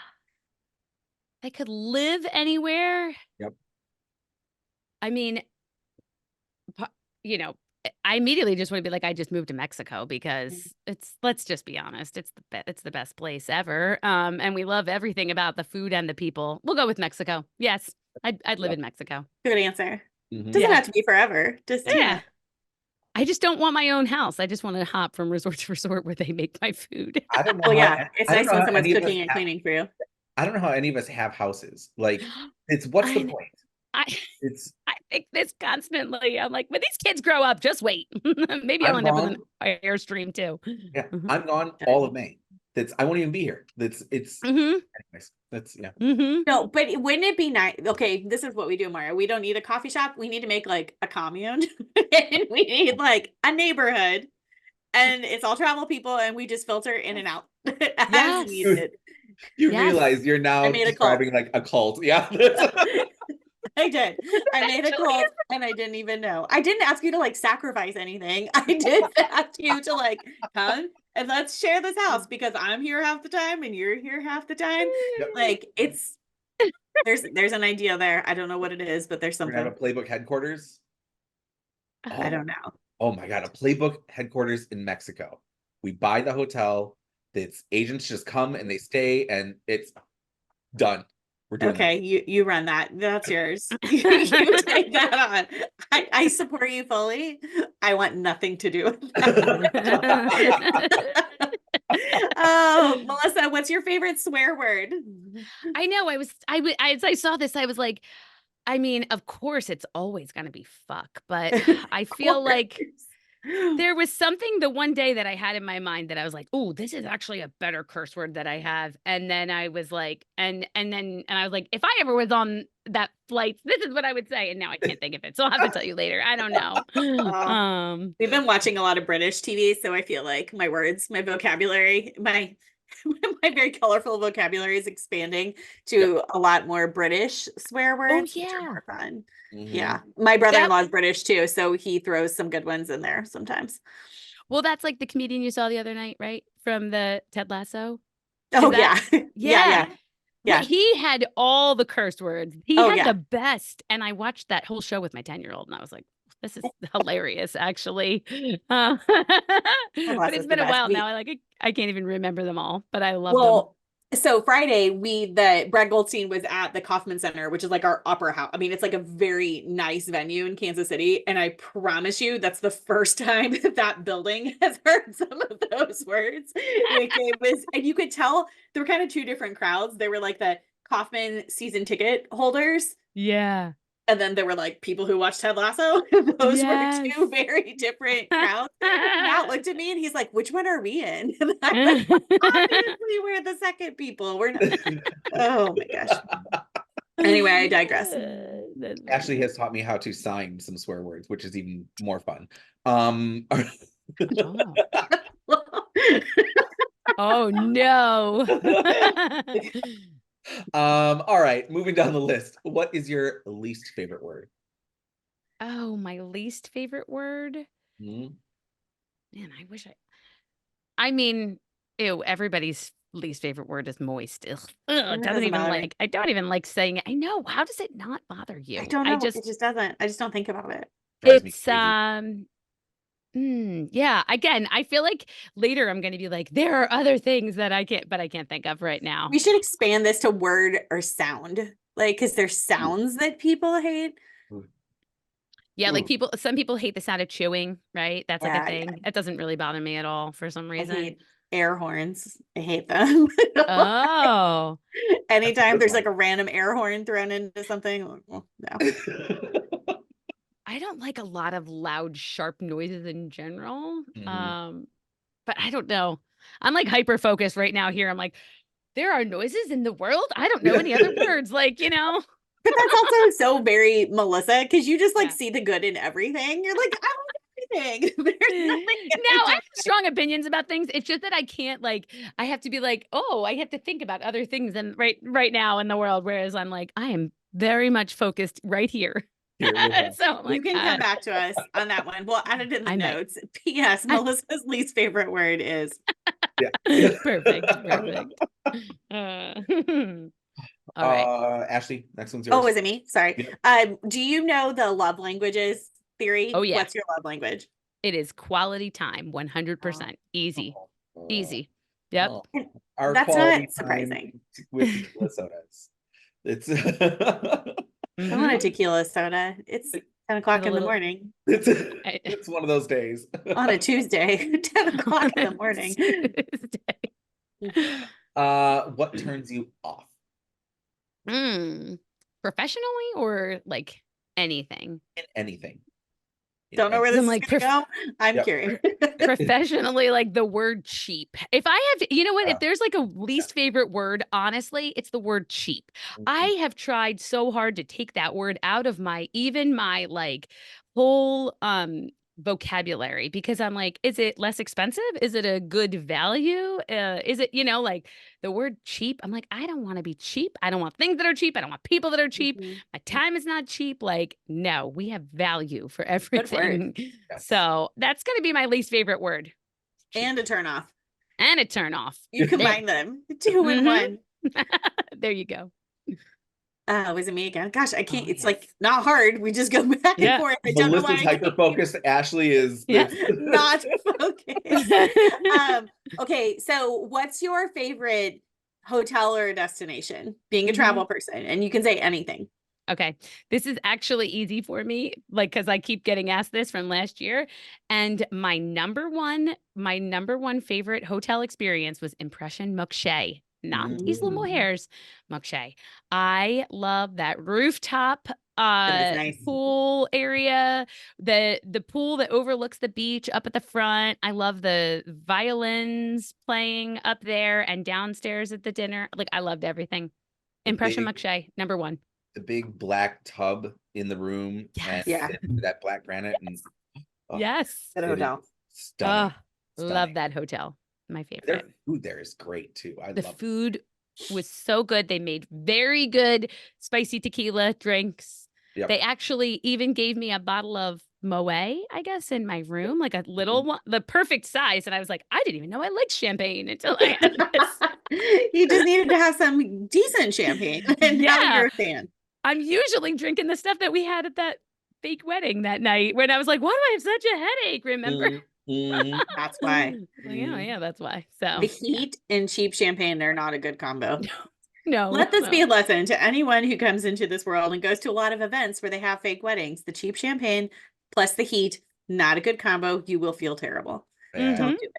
[SPEAKER 4] could live anywhere.
[SPEAKER 1] Yep.
[SPEAKER 4] I mean, I immediately just want to be like, I just moved to Mexico because let's just be honest, it's the best place ever. And we love everything about the food and the people. We'll go with Mexico. Yes, I'd live in Mexico.
[SPEAKER 3] Good answer. Doesn't have to be forever. Just
[SPEAKER 4] I just don't want my own house. I just want to hop from resort to resort where they make my food.
[SPEAKER 1] I don't know.
[SPEAKER 3] It's nice when someone's cooking and cleaning for you.
[SPEAKER 1] I don't know how any of us have houses. Like, what's the point?
[SPEAKER 4] I think this constantly. I'm like, when these kids grow up, just wait. Maybe I'll end up with an Airstream too.
[SPEAKER 1] Yeah, I'm gone all of May. I won't even be here. Anyways.
[SPEAKER 3] No, but wouldn't it be nice? Okay, this is what we do, Mario. We don't need a coffee shop. We need to make like a commune, and we need like a neighborhood, and it's all travel people, and we just filter in and out as needed.
[SPEAKER 1] You realize you're now describing like a cult. Yeah.
[SPEAKER 3] I did. I made a cult and I didn't even know. I didn't ask you to like sacrifice anything. I did ask you to like come and let's share this house because I'm here half the time and you're here half the time. Yep. Like there's an idea there. I don't know what it is, but there's something.
[SPEAKER 1] We're gonna have a Playbook headquarters.
[SPEAKER 3] I don't know.
[SPEAKER 1] Oh my God, a Playbook headquarters in Mexico. We buy the hotel. It's agents just come and they stay and it's done.
[SPEAKER 3] Okay, you run that. That's yours. You take that on. I support you fully. I want nothing to do with that. Oh, Melissa, what's your favorite swear word?
[SPEAKER 4] I know. As I saw this, I was like, I mean, of course, it's always going to be fuck, but I feel like there was something the one day that I had in my mind that I was like, oh, this is actually a better curse word that I have. And then I was like, and I was like, if I ever was on that flight, this is what I would say. And now I can't think of it. So I'll have to tell you later. I don't know.
[SPEAKER 3] We've been watching a lot of British TV. So I feel like my words, my vocabulary, my very colorful vocabulary is expanding to a lot more British swear words.
[SPEAKER 4] Oh, yeah.
[SPEAKER 3] Which are fun. Yeah. My brother-in-law is British too. So he throws some good ones in there sometimes.
[SPEAKER 4] Well, that's like the comedian you saw the other night, right? From the Ted Lasso.
[SPEAKER 3] Oh, yeah.
[SPEAKER 4] Yeah. He had all the curse words. He had the best. And I watched that whole show with my 10-year-old and I was like, this is hilarious, actually. But it's been a while now. I can't even remember them all, but I love them.
[SPEAKER 3] So Friday, Brad Goldstein was at the Kaufman Center, which is like our opera house. I mean, it's like a very nice venue in Kansas City. And I promise you, that's the first time that building has heard some of those words. And you could tell there were kind of two different crowds. They were like the Kaufman season ticket holders.
[SPEAKER 4] Yeah.
[SPEAKER 3] And then there were like people who watched Ted Lasso. Those were two very different crowds. Matt looked at me and he's like, which one are we in? And I'm like, obviously we're the second people. We're not. Oh my gosh. Anyway, I digress.
[SPEAKER 1] Ashley has taught me how to sign some swear words, which is even more fun.
[SPEAKER 4] Oh no.
[SPEAKER 1] All right, moving down the list. What is your least favorite word?
[SPEAKER 4] Oh, my least favorite word? Man, I mean, ew, everybody's least favorite word is moist. Ugh, I don't even like saying it. I know. How does it not bother you?
[SPEAKER 3] I don't know. It just doesn't. I just don't think about it.
[SPEAKER 4] It's yeah, again, I feel like later I'm going to be like, there are other things that I can't think of right now.
[SPEAKER 3] We should expand this to word or sound, like, because there's sounds that people hate.
[SPEAKER 4] Yeah, like some people hate the sound of chewing, right? That's like a thing. It doesn't really bother me at all for some reason.
[SPEAKER 3] I hate air horns. I hate them.
[SPEAKER 4] Oh.
[SPEAKER 3] Anytime there's like a random air horn thrown into something, well, no.
[SPEAKER 4] I don't like a lot of loud, sharp noises in general. But I don't know. I'm like hyper focused right now here. I'm like, there are noises in the world. I don't know any other words. Like, you know.
[SPEAKER 3] But that's also so very Melissa, because you just like see the good in everything. You're like, I like everything.
[SPEAKER 4] No, I have strong opinions about things. It's just that I can't I have to be like, oh, I have to think about other things and right now in the world. Whereas I'm like, I am very much focused right here. So
[SPEAKER 3] you can come back to us on that one. We'll add it in the notes. P.S. Melissa's least favorite word is.
[SPEAKER 4] Perfect. All right.
[SPEAKER 1] Ashley, next one's yours.
[SPEAKER 3] Oh, is it me? Sorry. Yeah. Do you know the love languages theory?
[SPEAKER 4] Oh, yeah.
[SPEAKER 3] What's your love language?
[SPEAKER 4] It is quality time, 100%. Easy. Yep.
[SPEAKER 3] That's not surprising.
[SPEAKER 1] With tequila sodas. It's
[SPEAKER 3] I want a tequila soda. It's 10 o'clock in the morning.
[SPEAKER 1] It's one of those days.
[SPEAKER 3] On a Tuesday, 10 o'clock in the morning.
[SPEAKER 1] What turns you off?
[SPEAKER 4] Professionally or like anything?
[SPEAKER 1] Anything.
[SPEAKER 3] Don't know where this is gonna go. I'm curious.
[SPEAKER 4] Professionally, like the word cheap. If I have, you know what, if there's like a least favorite word, honestly, it's the word cheap. I have tried so hard to take that word out of my like whole vocabulary, because I'm like, is it less expensive? Is it a good value? Is it, like the word cheap? I'm like, I don't want to be cheap. I don't want things that are cheap. I don't want people that are cheap. My time is not cheap. Like, no, we have value for everything. So that's going to be my least favorite word.
[SPEAKER 3] Cheap. And a turn off.
[SPEAKER 4] You
[SPEAKER 3] combine them 2 in 1.
[SPEAKER 4] There you go.
[SPEAKER 3] Was it me again? Gosh, I can't. It's like not hard. We just go back and forth. I don't know why.
[SPEAKER 1] Melissa's hyper focused. Ashley is
[SPEAKER 3] not focused. Okay, so what's your favorite hotel or destination? Being a travel person, and you can say anything.
[SPEAKER 4] Okay, this is actually easy for me, like, because I keep getting asked this from last year, and my number one favorite hotel experience was Impression Mokshay. Not Isla Mujeres, Mokshay. I love that rooftop pool area, the pool that overlooks the beach up at the front. I love the violins playing up there and downstairs at the dinner. Like, I loved everything. Impression Mokshay, number 1.
[SPEAKER 1] The big black tub in the room.
[SPEAKER 4] Yes.
[SPEAKER 1] And that black granite. And,
[SPEAKER 4] yes.
[SPEAKER 3] That hotel.
[SPEAKER 1] Stunning.
[SPEAKER 4] Love that hotel. My favorite.
[SPEAKER 1] Their food there is great too.
[SPEAKER 4] The food was so good. They made very good spicy tequila drinks. They actually even gave me a bottle of Moe, I guess, in my room, like a little one, the perfect size. And I was like, I didn't even know I liked champagne until I had this.
[SPEAKER 3] You just needed to have some decent champagne. And now you're a fan.
[SPEAKER 4] I'm usually drinking the stuff that we had at that fake wedding that night when I was like, why do I have such a headache? Remember?
[SPEAKER 3] That's why.
[SPEAKER 4] Yeah, that's why. So
[SPEAKER 3] the heat and cheap champagne, they're not a good combo.
[SPEAKER 4] No.
[SPEAKER 3] Let this be a lesson to anyone who comes into this world and goes to a lot of events where they have fake weddings. The cheap champagne plus the heat, not a good combo. You will feel terrible. Don't do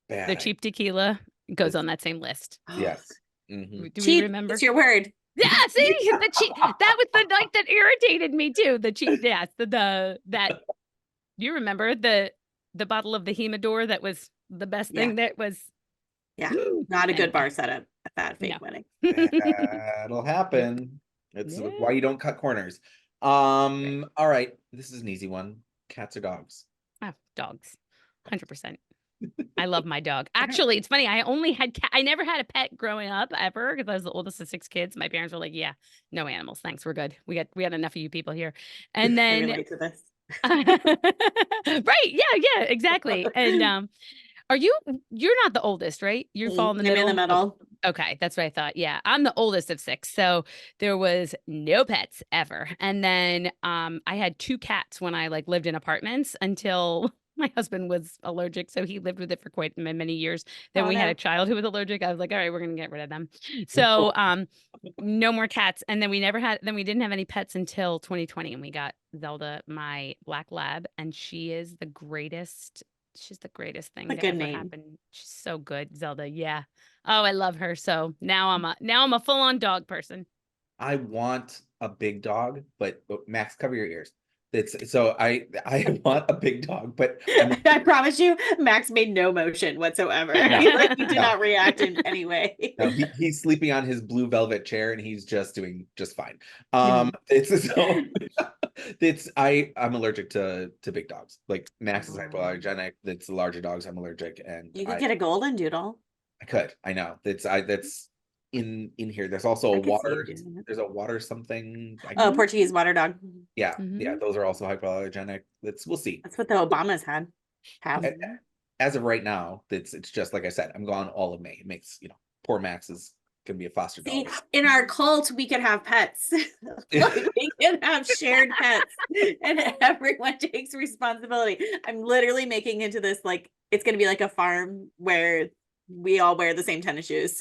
[SPEAKER 3] it.
[SPEAKER 4] The cheap tequila goes on that same list.
[SPEAKER 1] Yes.
[SPEAKER 3] Do we remember? It's your word.
[SPEAKER 4] Yeah, see, the cheap. That was the night that irritated me too. The cheap, yes, that. You remember the bottle of the Humidor that was the best thing that was.
[SPEAKER 3] Yeah, not a good bar setup at that fake wedding.
[SPEAKER 1] That'll happen. It's why you don't cut corners. All right, this is an easy one. Cats or dogs?
[SPEAKER 4] Oh, dogs, 100%. I love my dog. Actually, it's funny. I never had a pet growing up ever because I was the oldest of 6 kids. My parents were like, "Yeah, no animals, thanks. We're good. We had enough of you people here." And then,
[SPEAKER 3] I relate to this.
[SPEAKER 4] Right? Yeah, exactly. And you're not the oldest, right? You fall in the middle.
[SPEAKER 3] I'm in the middle.
[SPEAKER 4] Okay, that's what I thought. Yeah, I'm the oldest of 6, so there was no pets ever. And then I had 2 cats when I lived in apartments until My husband was allergic, so he lived with it for quite many years. Then we had a child who was allergic. I was like, all right, we're going to get rid of them. So no more cats. And then we didn't have any pets until 2020. And we got Zelda, my black lab, and she is the greatest. She's the greatest thing to ever happen. She's so good, Zelda. Yeah. Oh, I love her. So now I'm a full-on dog person.
[SPEAKER 1] I want a big dog, but Max, cover your ears. So I want a big dog, but
[SPEAKER 3] I promise you, Max made no motion whatsoever. He did not react in any way.
[SPEAKER 1] No, he's sleeping on his blue velvet chair and he's just doing just fine. I'm allergic to big dogs. Like Max is hypoallergenic. That's the larger dogs I'm allergic, and
[SPEAKER 3] you could get a golden doodle.
[SPEAKER 1] I know that's in here. There's also there's a water something.
[SPEAKER 3] Portuguese water dog.
[SPEAKER 1] Yeah. Those are also hypoallergenic. We'll see.
[SPEAKER 3] That's what the Obamas have.
[SPEAKER 1] As of right now, it's just like I said, I'm gone all of May. It makes, poor Max is gonna be a foster dog.
[SPEAKER 3] In our cult, we could have pets. We can have shared pets, and everyone takes responsibility. I'm literally making into this like it's gonna be like a farm where we all wear the same tennis shoes.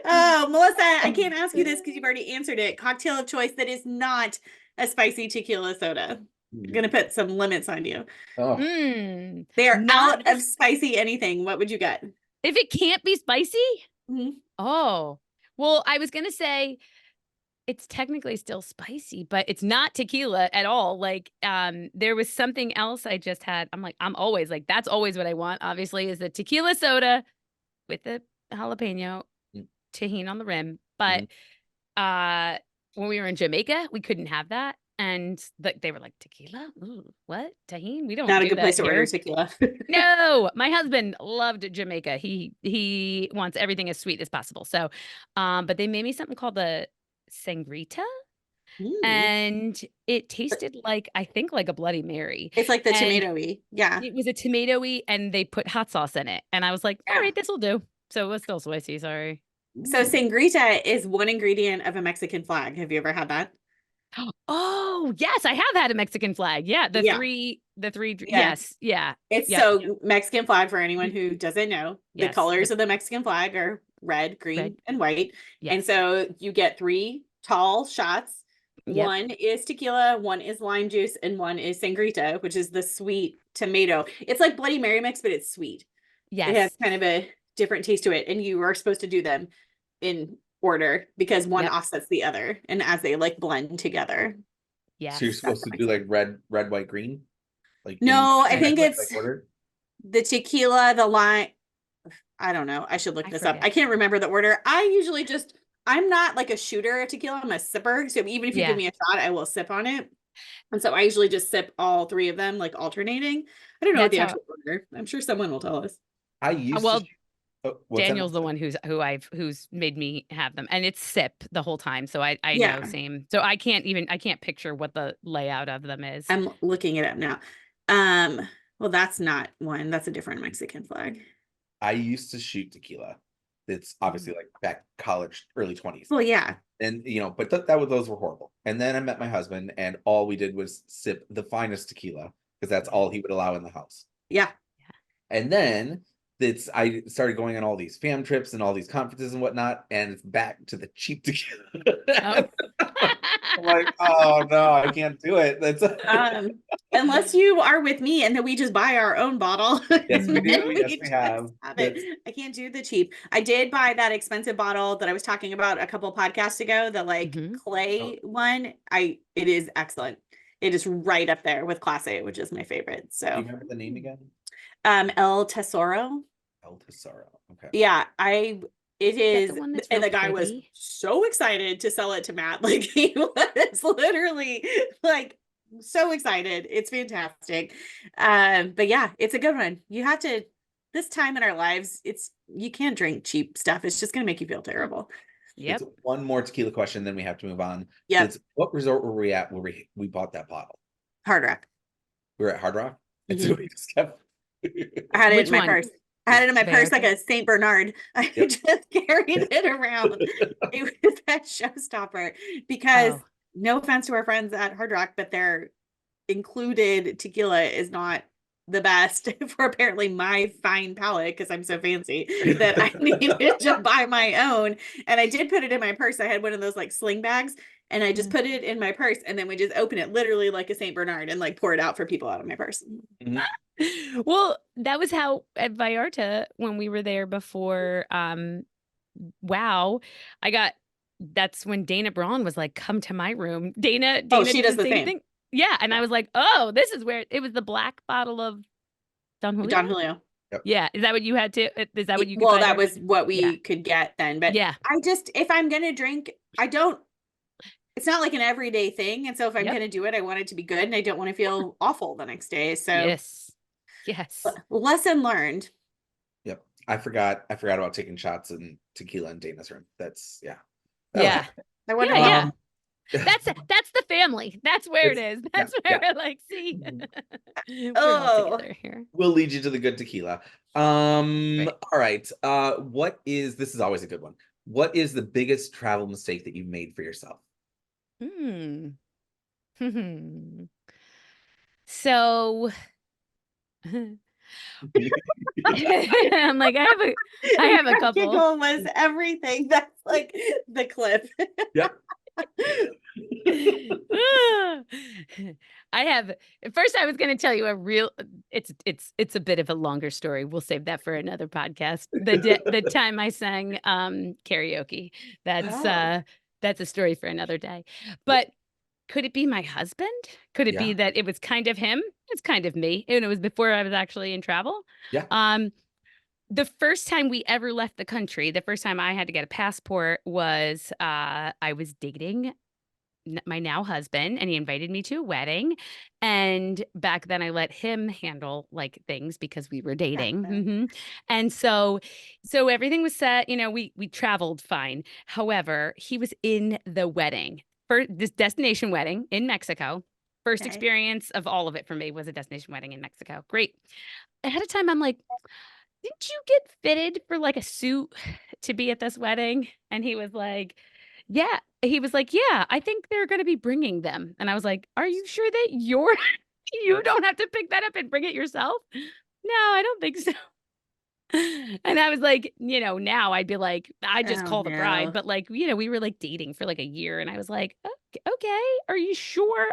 [SPEAKER 3] Oh, Melissa, I can't ask you this because you've already answered it. Cocktail of choice that is not a spicy tequila soda. I'm gonna put some limits on you. They are out of spicy anything. What would you get?
[SPEAKER 4] If it can't be spicy?
[SPEAKER 3] Mm-hmm.
[SPEAKER 4] Oh, well, I was gonna say it's technically still spicy, but it's not tequila at all. Like, there was something else I just had. I'm always like, that's always what I want, obviously, is the tequila soda with the jalapeno tahini on the rim. But when we were in Jamaica, we couldn't have that. And they were like, tequila? Ooh, what? Tahini? We don't
[SPEAKER 3] Not
[SPEAKER 4] do
[SPEAKER 3] a good place to order tequila.
[SPEAKER 4] No, my husband loved Jamaica. He wants everything as sweet as possible. So, but they made me something called the sangrita, and it tasted like, I think, like a Bloody Mary.
[SPEAKER 3] It's like the tomatoey. Yeah,
[SPEAKER 4] it was a tomatoey, and they put hot sauce in it, and I was like, all right, this will do. So it was still spicy. Sorry.
[SPEAKER 3] So sangrita is one ingredient of a Mexican flag. Have you ever had that?
[SPEAKER 4] Oh yes, I have had a Mexican flag. Yeah, the three. Yes, yeah.
[SPEAKER 3] It's so Mexican flag, for anyone who doesn't know, the colors of the Mexican flag are red, green, and white. Yes. And so you get 3 tall shots. Yep. One is tequila, one is lime juice, and one is sangrita, which is the sweet tomato. It's like Bloody Mary mix, but it's sweet. Yes. It has kind of a different taste to it. And you are supposed to do them in order because one offsets the other, and as they like blend together.
[SPEAKER 1] Yeah. So you're supposed to do like red, white, green? Like
[SPEAKER 3] no, I think it's the tequila, the lime. I don't know. I should look this up. I can't remember the order. I'm not like a shooter of tequila. I'm a sipper. So even if you give me a shot, I will sip on it. And so I usually just sip all 3 of them, like alternating. I don't know what the actual order. I'm sure someone will tell us.
[SPEAKER 4] Daniel's the one who's made me have them, and it's sip the whole time. So I know same. So I can't picture what the layout of them is.
[SPEAKER 3] I'm looking it up now. Well, that's not one. That's a different Mexican flag.
[SPEAKER 1] I used to shoot tequila. It's obviously like back college, early 20s.
[SPEAKER 3] Well, yeah.
[SPEAKER 1] And but those were horrible. And then I met my husband, and all we did was sip the finest tequila because that's all he would allow in the house.
[SPEAKER 3] Yeah.
[SPEAKER 1] And then I started going on all these fam trips and all these conferences and whatnot, and it's back to the cheap tequila. I'm like, oh no, I can't do it. That's
[SPEAKER 3] unless you are with me and then we just buy our own bottle.
[SPEAKER 1] Yes, we do. Yes, we have.
[SPEAKER 3] I can't do the cheap. I did buy that expensive bottle that I was talking about a couple podcasts ago, the clay one. It is excellent. It is right up there with Class A, which is my favorite. So
[SPEAKER 1] do you remember the name again?
[SPEAKER 3] El Tesoro.
[SPEAKER 1] El Tesoro. Okay.
[SPEAKER 3] Yeah, it is, and the guy was so excited to sell it to Matt. Like he was literally like so excited. It's fantastic. But yeah, it's a good one. You have to, this time in our lives, you can't drink cheap stuff. It's just going to make you feel terrible.
[SPEAKER 1] Yep. It's one more tequila question, then we have to move on.
[SPEAKER 3] Yeah.
[SPEAKER 1] What resort were we at where we bought that bottle?
[SPEAKER 3] Hard Rock.
[SPEAKER 1] We were at Hard Rock? And so we just kept
[SPEAKER 3] I had it in my purse. I had it in my purse like a Saint Bernard. I just carried it around. It was that showstopper because no offense to our friends at Hard Rock, but their included tequila is not the best for apparently my fine palate, because I'm so fancy that I needed to buy my own. And I did put it in my purse. I had one of those like sling bags, and I just put it in my purse, and then we just open it literally like a St. Bernard and like pour it out for people out of my purse.
[SPEAKER 4] Well, that was how at Vallarta, when we were there before WOW, that's when Dana Braun was like, come to my room. Dana
[SPEAKER 3] she does the same
[SPEAKER 4] thing. Yeah. And I was like, oh, this is where it was the black bottle of Don Julio.
[SPEAKER 3] Don Julio.
[SPEAKER 1] Yep.
[SPEAKER 4] Yeah. Is that what you had to? Is that what you could
[SPEAKER 3] Well, that was what we could get then. But
[SPEAKER 4] yeah,
[SPEAKER 3] I just, if I'm going to drink, it's not like an everyday thing. And so if I'm going to do it, I want it to be good, and I don't want to feel awful the next day. So
[SPEAKER 4] yes.
[SPEAKER 3] Lesson learned.
[SPEAKER 1] Yep. I forgot about taking shots in tequila in Dana's room. That's
[SPEAKER 4] yeah.
[SPEAKER 3] I wonder.
[SPEAKER 4] Yeah. That's the family. That's where it is. That's where we're like, see. We're all together here.
[SPEAKER 1] We'll lead you to the good tequila. All right. This is always a good one. What is the biggest travel mistake that you've made for yourself?
[SPEAKER 4] So I'm like, I have a couple.
[SPEAKER 3] Giggle was everything. That's like the clip.
[SPEAKER 1] Yep.
[SPEAKER 4] First I was going to tell you it's a bit of a longer story. We'll save that for another podcast. The time I sang karaoke. That's a story for another day. But could it be my husband? Could it be that it was kind of him? It's kind of me. And it was before I was actually in travel.
[SPEAKER 1] Yeah.
[SPEAKER 4] The first time we ever left the country, the first time I had to get a passport was I was dating my now husband, and he invited me to a wedding. And back then I let him handle like things because we were dating. And so everything was set, we traveled fine. However, he was in the wedding for this destination wedding in Mexico. First experience of all of it for me was a destination wedding in Mexico. Great. Ahead of time, I'm like, didn't you get fitted for like a suit to be at this wedding? And he was like, yeah. He was like, yeah, I think they're going to be bringing them. And I was like, are you sure that you don't have to pick that up and bring it yourself? No, I don't think so. And I was like, now I'd be like, I just call the bride. But like, we were like dating for like a year. And I was like, okay, are you sure?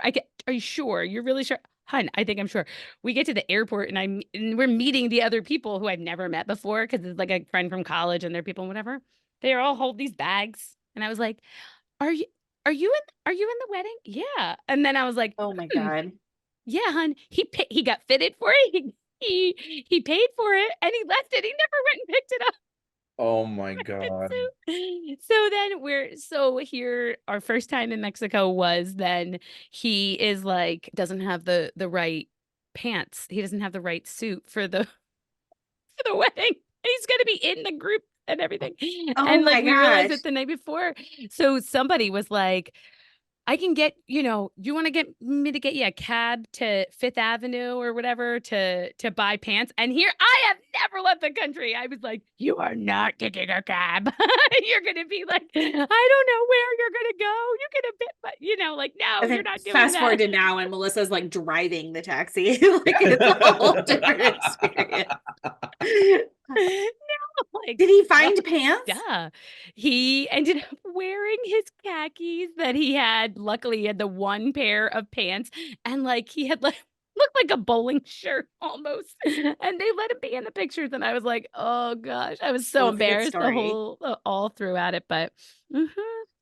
[SPEAKER 4] Are you sure? You're really sure? Hun, I think I'm sure. We get to the airport and we're meeting the other people who I've never met before, because it's like a friend from college and their people and whatever. They all hold these bags. And I was like, are you in the wedding? Yeah. And then I was like,
[SPEAKER 3] oh my God.
[SPEAKER 4] Yeah, hun. He got fitted for it. He paid for it and he left it. He never went and picked it up.
[SPEAKER 1] Oh my God.
[SPEAKER 4] So here, our first time in Mexico was then he is like, doesn't have the right pants. He doesn't have the right suit for the wedding. And he's going to be in the group and everything. And like, we realized it the night before. So somebody was like, I can get, you want to get me to get you a cab to Fifth Avenue or whatever to buy pants. And here I have never left the country. I was like, you are not getting a cab. You're going to be like, I don't know where you're going to go. You're going to be, but like, no, you're not doing that.
[SPEAKER 3] Fast forward to now and Melissa's like driving the taxi. Like it's a whole different experience.
[SPEAKER 4] No, like,
[SPEAKER 3] did he find pants?
[SPEAKER 4] Yeah. He ended up wearing his khakis that he had. Luckily, he had the one pair of pants, and like he had like looked like a bowling shirt almost. And they let him be in the pictures, and I was like, oh gosh, I was so embarrassed all throughout it. But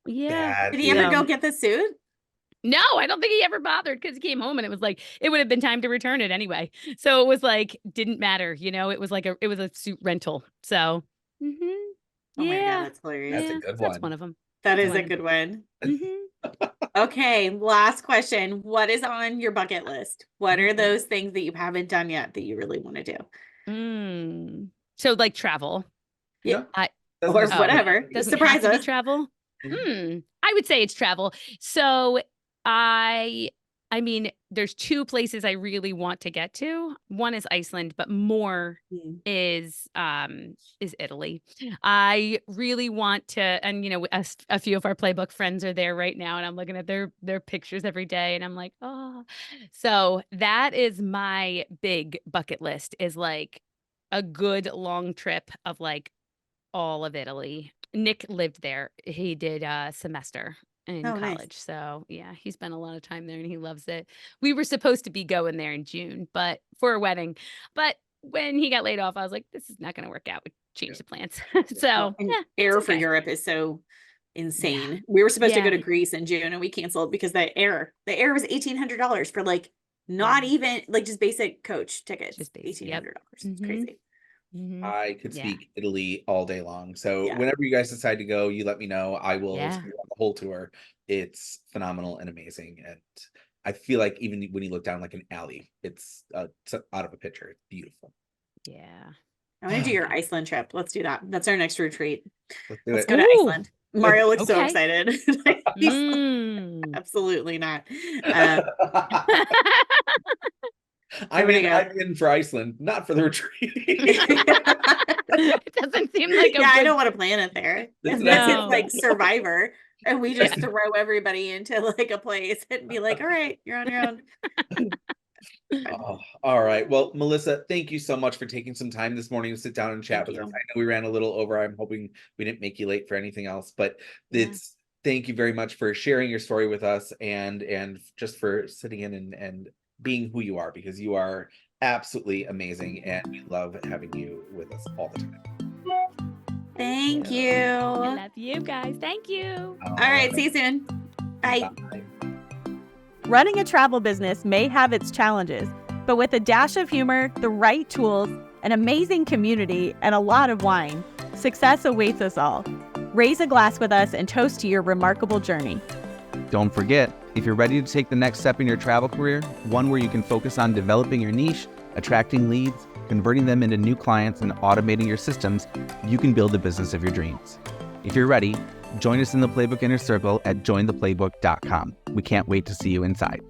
[SPEAKER 4] yeah.
[SPEAKER 3] Did he ever go get the suit?
[SPEAKER 4] No, I don't think he ever bothered, because he came home and it was like, it would have been time to return it anyway. So it was like, didn't matter, it was like it was a suit rental. So,
[SPEAKER 3] Oh my God, that's hilarious.
[SPEAKER 1] That's a good one.
[SPEAKER 4] That's one of them.
[SPEAKER 3] That is a good one. Okay, last question. What is on your bucket list? What are those things that you haven't done yet that you really want to do?
[SPEAKER 4] So like travel.
[SPEAKER 3] Yeah. Or whatever. Surprise us.
[SPEAKER 4] Travel. I would say it's travel. So I I mean, there's two places I really want to get to. One is Iceland, but more is Italy. I really want to, and a few of our playbook friends are there right now, and I'm looking at their pictures every day, and I'm like, oh. So that is my big bucket list, is like a good long trip of like all of Italy. Nick lived there. He did a semester in college.
[SPEAKER 3] Nice.
[SPEAKER 4] So yeah, he spent a lot of time there and he loves it. We were supposed to be going there in June, but for a wedding. But when he got laid off, I was like, this is not going to work out. We changed the plans. So
[SPEAKER 3] air for Europe is so insane. Yeah. We were supposed to go to Greece in June and we canceled because the air was $1,800 for like not even like just basic coach tickets. Just $1,800. It's crazy.
[SPEAKER 1] I could speak Italy all day long. So whenever you guys decide to go, you let me know. I will speak on the whole tour. It's phenomenal and amazing. And I feel like even when you look down like an alley, it's out of a picture. It's beautiful.
[SPEAKER 4] Yeah.
[SPEAKER 3] I want to do your Iceland trip. Let's do that. That's our next retreat.
[SPEAKER 1] Let's
[SPEAKER 3] go to Iceland. Mario looks so excited. Absolutely not.
[SPEAKER 1] I'm in for Iceland, not for the retreat.
[SPEAKER 4] It doesn't seem like
[SPEAKER 3] I don't want to plan it there. It's like Survivor, and we just throw everybody into like a place and be like, all right, you're on your own.
[SPEAKER 1] All right. Well, Melissa, thank you so much for taking some time this morning to sit down and chat with us. I know we ran a little over. I'm hoping we didn't make you late for anything else, but thank you very much for sharing your story with us and just for sitting in and being who you are, because you are absolutely amazing and we love having you with us all the time.
[SPEAKER 3] Thank you.
[SPEAKER 4] I love you guys. Thank you.
[SPEAKER 3] All right. See you soon. Bye.
[SPEAKER 2] Running a travel business may have its challenges, but with a dash of humor, the right tools, an amazing community, and a lot of wine, success awaits us all. Raise a glass with us and toast to your remarkable journey.
[SPEAKER 5] Don't forget, if you're ready to take the next step in your travel career, one where you can focus on developing your niche, attracting leads, converting them into new clients, and automating your systems, you can build the business of your dreams. If you're ready, join us in the Playbook Inner Circle at jointheplaybook.com. We can't wait to see you inside.